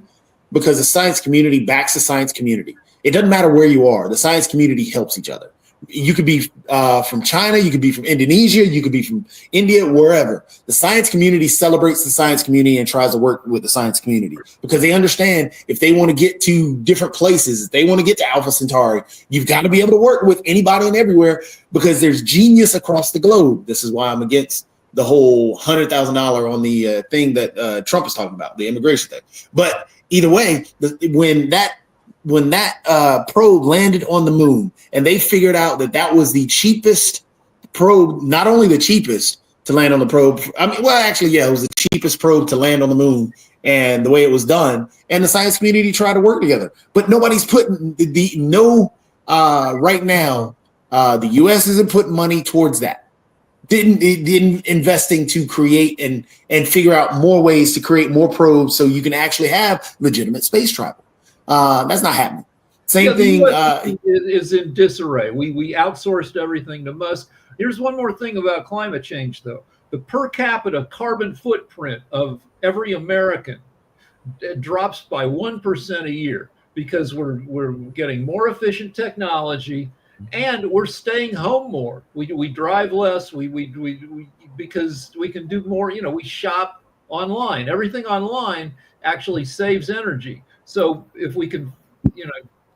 because the science community backs the science community. It doesn't matter where you are. The science community helps each other. You could be from China, you could be from Indonesia, you could be from India, wherever. The science community celebrates the science community and tries to work with the science community because they understand if they want to get to different places, if they want to get to Alpha Centauri, you've got to be able to work with anybody and everywhere because there's genius across the globe. This is why I'm against the whole $100,000 on the thing that Trump is talking about, the immigration thing. But either way, when that probe landed on the moon and they figured out that that was the cheapest probe, not only the cheapest to land on the probe. I mean, well, actually, yeah, it was the cheapest probe to land on the moon and the way it was done. And the science community tried to work together, but nobody's putting right now. The U.S. isn't putting money towards that. Didn't investing to create and figure out more ways to create more probes so you can actually have legitimate space travel. That's not happening. Same thing is in disarray. We outsourced everything to Musk. Here's one more thing about climate change, though. The per capita carbon footprint of every American drops by 1% a year because we're getting more efficient technology and we're staying home more. We drive less. We because we can do more. You know, we shop online. Everything online actually saves energy. So if we can,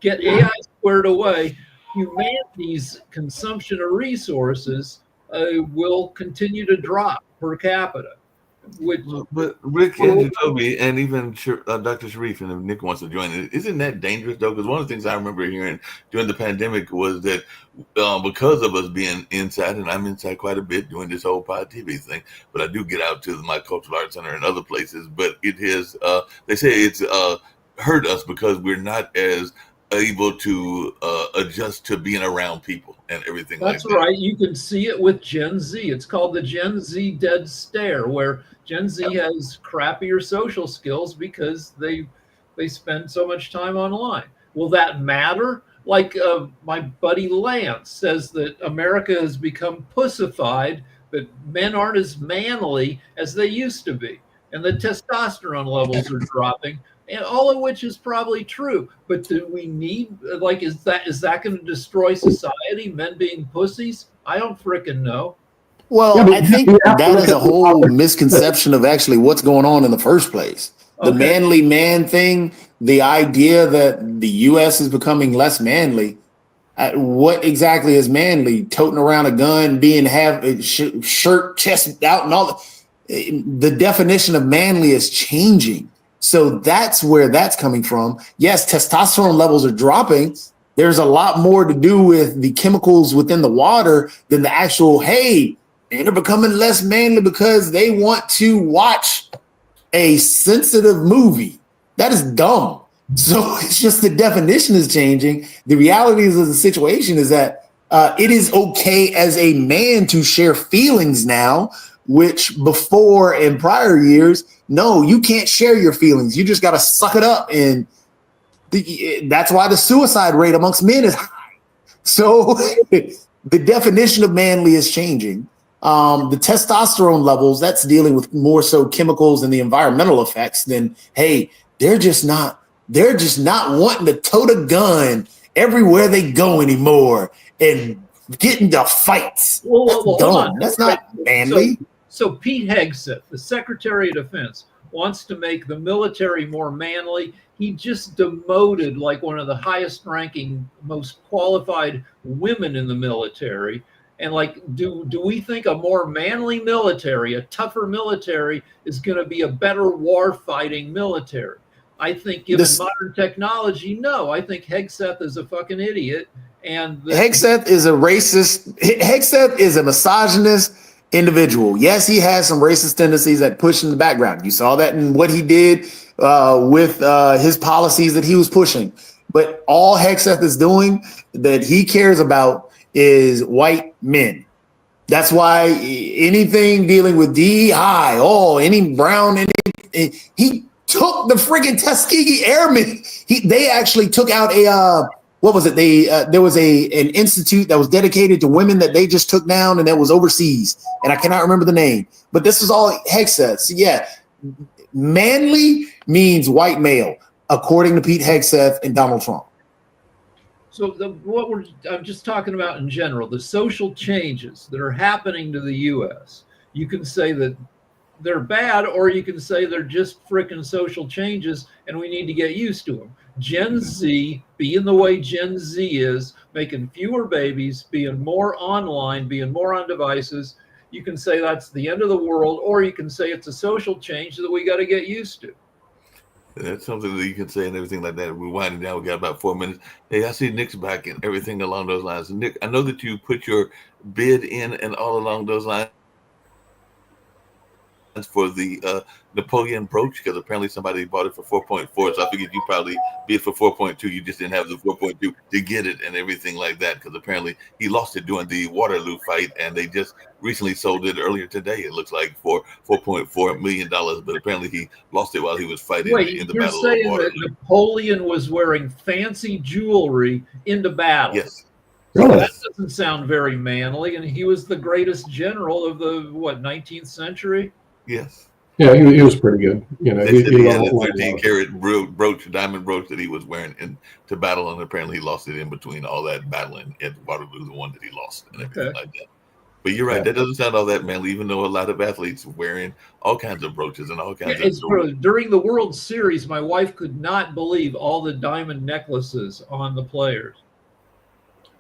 get AI squared away, humanity's consumption of resources will continue to drop per capita. But Rick and Jacoby and even Dr. Sharif and if Nick wants to join it, isn't that dangerous though? Because one of the things I remember hearing during the pandemic was that because of us being inside, and I'm inside quite a bit doing this whole pod TV thing, but I do get out to my cultural arts center and other places. But it has, they say it's hurt us because we're not as able to adjust to being around people and everything like that. That's right. You can see it with Gen Z. It's called the Gen Z dead stare, where Gen Z has crappier social skills because they spend so much time online. Will that matter? Like my buddy Lance says that America has become pussified, that men aren't as manly as they used to be, and the testosterone levels are dropping. And all of which is probably true, but do we need is that going to destroy society? Men being pussies? I don't frickin' know. Well, Yeah, I think that is a whole misconception of actually what's going on in the first place. The Okay. manly man thing, the idea that the U.S. is becoming less manly. What exactly is manly? Toting around a gun, shirt, chest out, and all. The definition of manly is changing. So that's where that's coming from. Yes, testosterone levels are dropping. There's a lot more to do with the chemicals within the water than the actual, hey, they're becoming less manly because they want to watch a sensitive movie. That is dumb. So it's just the definition is changing. The realities of the situation is that it is okay as a man to share feelings now, which before in prior years, no, you can't share your feelings. You just got to suck it up. And that's why the suicide rate amongst men is high. So the definition of manly is changing. The testosterone levels, that's dealing with more so chemicals and the environmental effects than, hey, they're just not wanting to tote a gun everywhere they go anymore and get into fights. That's dumb. That's not manly. So Pete Hegseth, the Secretary of Defense, wants to make the military more manly. He just demoted like one of the highest ranking, most qualified women in the military. And like, do we think a more manly military, a tougher military, is going to be a better war fighting military? I think given modern technology, no. I think Hegseth is a fucking idiot. And Hegseth is a racist. Hegseth is a misogynist individual. Yes, he has some racist tendencies that push in the background. You saw that in what he did with his policies that he was pushing. But all Hegseth is doing that he cares about is white men. That's why anything dealing with DEI, any brown, he took the friggin' Tuskegee Airmen. They actually took out a what was it? There was an institute that was dedicated to women that they just took down, and that was overseas, and I cannot remember the name. But this was all Hegseth. So yeah, manly means white male, according to Pete Hegseth and Donald Trump. So I'm just talking about in general, the social changes that are happening to the U.S. You can say that they're bad, or you can say they're just frickin' social changes and we need to get used to them. Gen Z, being the way Gen Z is, making fewer babies, being more online, being more on devices, you can say that's the end of the world, or you can say it's a social change that we got to get used to. That's something that you can say and everything like that. We're winding down. We got about 4 minutes. Hey, I see Nick's back and everything along those lines. Nick, I know that you put your bid in and all along those lines for the Napoleon brooch, because apparently somebody bought it for 4.4. So I figured you probably bid for 4.2. You just didn't have the 4.2 to get it and everything like that, because apparently he lost it during the Waterloo fight, and they just recently sold it earlier today. It looks like for $4.4 million, but apparently he lost it while he was fighting in the Battle of Waterloo. You're saying that Napoleon was wearing fancy jewelry into battle? Yes. Really? That doesn't sound very manly, and he was the greatest general of the 19th century. Yes. Yeah, he was pretty good. You know, he had a 13-karat brooch, diamond brooch that he was wearing into battle, and apparently he lost it in between all that battling at Waterloo, the one that he lost, and everything like that. But you're right, that doesn't sound all that manly, even though a lot of athletes were wearing all kinds of brooches and all kinds of. During the World Series, my wife could not believe all the diamond necklaces on the players.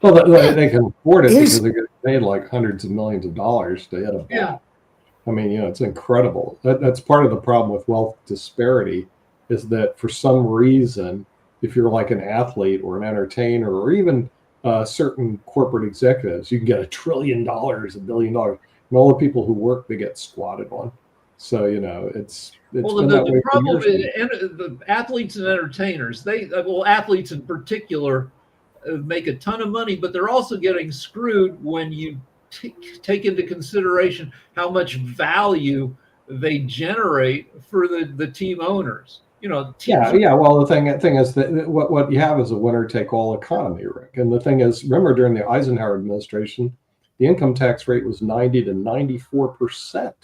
Well, they can afford it because they get paid like hundreds of millions of dollars to hit a bat. Yeah. I mean, it's incredible. That's part of the problem with wealth disparity, is that for some reason, if you're like an athlete or an entertainer or even certain corporate executives, you can get $1 trillion, $1 billion, and all the people who work, they get squatted on. So, it's the problem is the athletes and entertainers, athletes in particular make a ton of money, but they're also getting screwed when you take into consideration how much value they generate for the team owners. Well, the thing is that what you have is a winner take all economy, Rick. And the thing is, remember during the Eisenhower administration, the income tax rate was 90 to 94%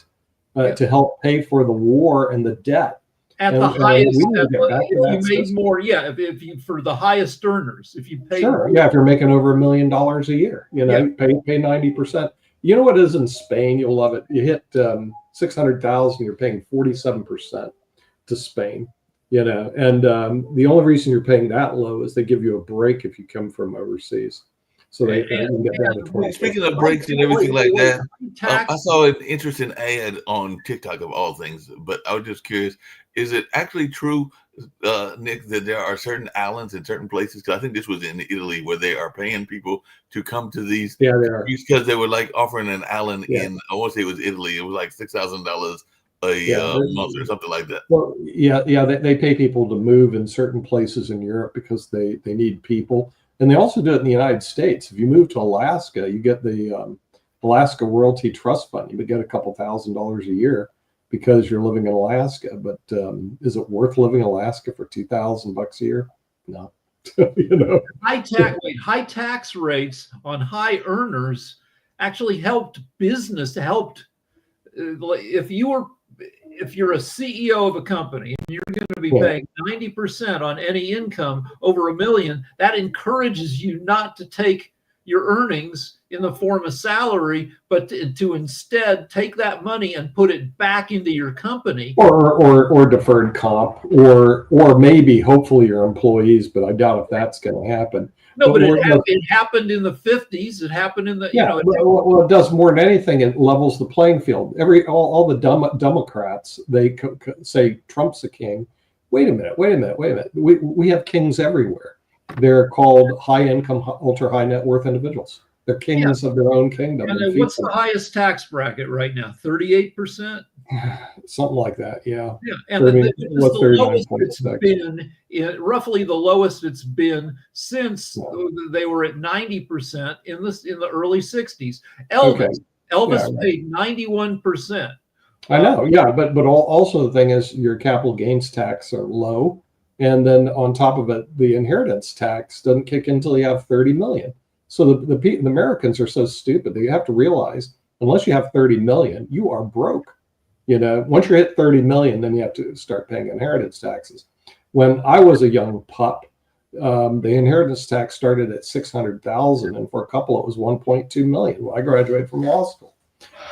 to help pay for the war and the debt. At the highest, you made more. Yeah, if you for the highest earners, if you pay. Sure. Yeah, if you're making over $1 million a year, pay 90%. You know what is in Spain? You'll love it. You hit 600,000, you're paying 47% to Spain. And the only reason you're paying that low is they give you a break if you come from overseas. So they can get down to 20. Speaking of breaks and everything like that, I saw an interesting ad on TikTok of all things, but I was just curious. Is it actually true, Nick, that there are certain islands in certain places? Because I think this was in Italy where they are paying people to come to these. Yeah, they are. Because they were like offering an island in, I want to say it was Italy. It was like $6,000 a month or something like that. Well, they pay people to move in certain places in Europe because they need people. And they also do it in the United States. If you move to Alaska, you get the Alaska Royalty Trust Fund. You would get a couple $1,000s a year because you're living in Alaska. But is it worth living in Alaska for $2,000 a year? No. High tax rates on high earners actually helped business. If you're a CEO of a company and you're going to be paying 90% on any income over $1 million, that encourages you not to take your earnings in the form of salary, but to instead take that money and put it back into your company. Or deferred comp, or maybe hopefully your employees, but I doubt if that's going to happen. No, but it happened in the 50s. It happened in the, it does more than anything. It levels the playing field. All the Democrats, they say Trump's the king. wait a minute. We have kings everywhere. They're called high income, ultra high net worth individuals. They're kings of their own kingdom. And what's the highest tax bracket right now? 38%? Something like that, yeah. Yeah, and 30, the lowest it's been, roughly the lowest it's been since they were at 90% in the early 60s. Elvis paid 91%. I know, yeah, but also the thing is your capital gains tax are low, and then on top of it, the inheritance tax doesn't kick in until you have 30 million. So the Americans are so stupid that you have to realize unless you have 30 million, you are broke. You know, once you hit 30 million, then you have to start paying inheritance taxes. When I was a young pup, the inheritance tax started at 600,000, and for a couple it was 1.2 million when I graduated from law school.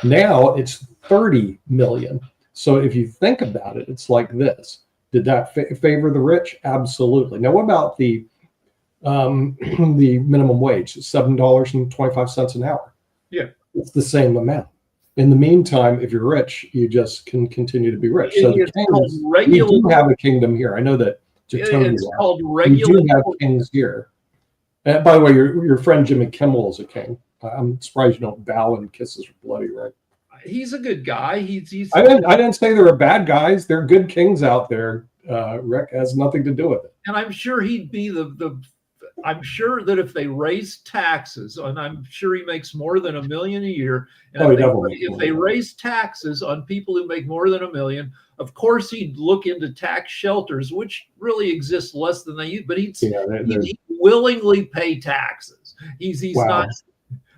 Now it's 30 million. So if you think about it, it's like this. Did that favor the rich? Absolutely. Now, what about the minimum wage, $7.25 an hour? Yeah, it's the same amount. In the meantime, if you're rich, you just can continue to be rich. So the kings, we do have a kingdom here. I know that it's called we do have kings here. And by the way, your friend Jimmy Kimmel is a king. I'm surprised you don't bow and kiss his bloody right. He's a good guy. I didn't say they were bad guys. They're good kings out there. Rick has nothing to do with it. And I'm sure he'd be I'm sure that if they raise taxes, and I'm sure he makes more than $1 million a year, and if they raise taxes on people who make more than $1 million, of course he'd look into tax shelters, which really exist less than they use, but he'd willingly pay taxes. He's not.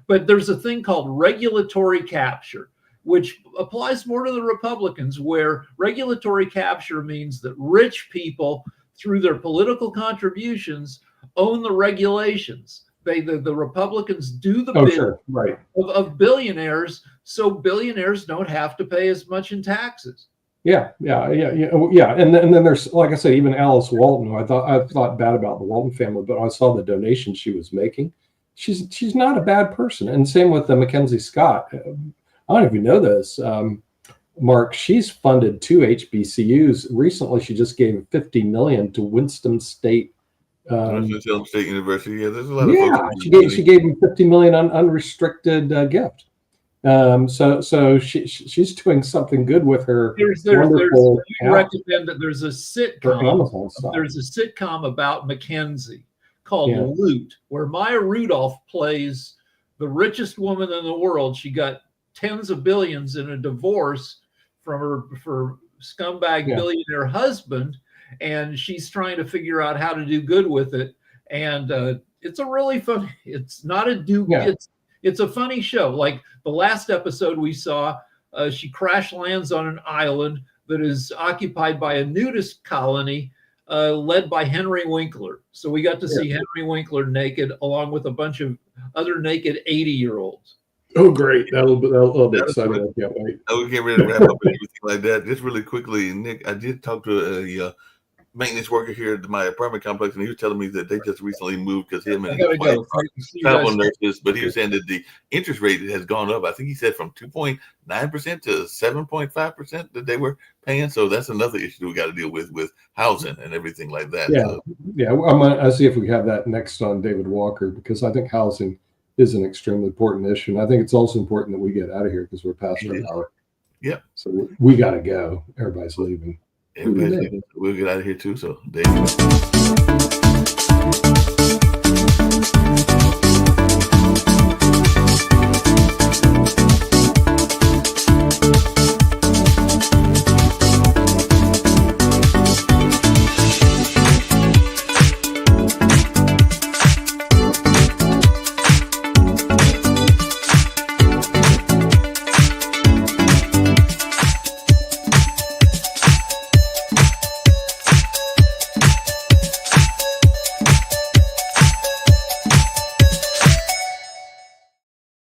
But there's a thing called regulatory capture, which applies more to the Republicans, where regulatory capture means that rich people, through their political contributions, own the regulations. The Republicans do the bid of billionaires, so billionaires don't have to pay as much in taxes. Yeah. And then there's, like I said, even Alice Walton, who I thought bad about the Walton family, but I saw the donations she was making. She's not a bad person. And same with Mackenzie Scott. I don't know if you know this, Mark. She's funded 2 HBCUs. Recently, she just gave $50 million to Winston State. State University. Yeah, there's a lot of folks. She gave him $50 million unrestricted gift. So she's doing something good with her. Recommend that there's a sitcom. There's a sitcom about Mackenzie called Loot, where Maya Rudolph plays the richest woman in the world. She got tens of billions in a divorce from her scumbag billionaire husband, and she's trying to figure out how to do good with it. And it's a really fun. It's not a it's a funny show. Like the last episode we saw, she crash lands on an island that is occupied by a nudist colony led by Henry Winkler. So we got to see Henry Winkler naked along with a bunch of other naked 80-year-olds. Oh, great. That'll be exciting. I can't wait. We get ready to wrap up and everything like that. Just really quickly, Nick, I did talk to a maintenance worker here at my apartment complex, and he was telling me that they just recently moved because him and his wife are travel nurses, but he was saying that the interest rate has gone up. I think he said from 2.9% to 7.5% that they were paying. So that's another issue we got to deal with housing and everything like that. I'll see if we have that next on David Walker, because I think housing is an extremely important issue. And I think it's also important that we get out of here because we're past an hour. Yeah. So we got to go. Everybody's leaving. We'll get out of here too. So, David.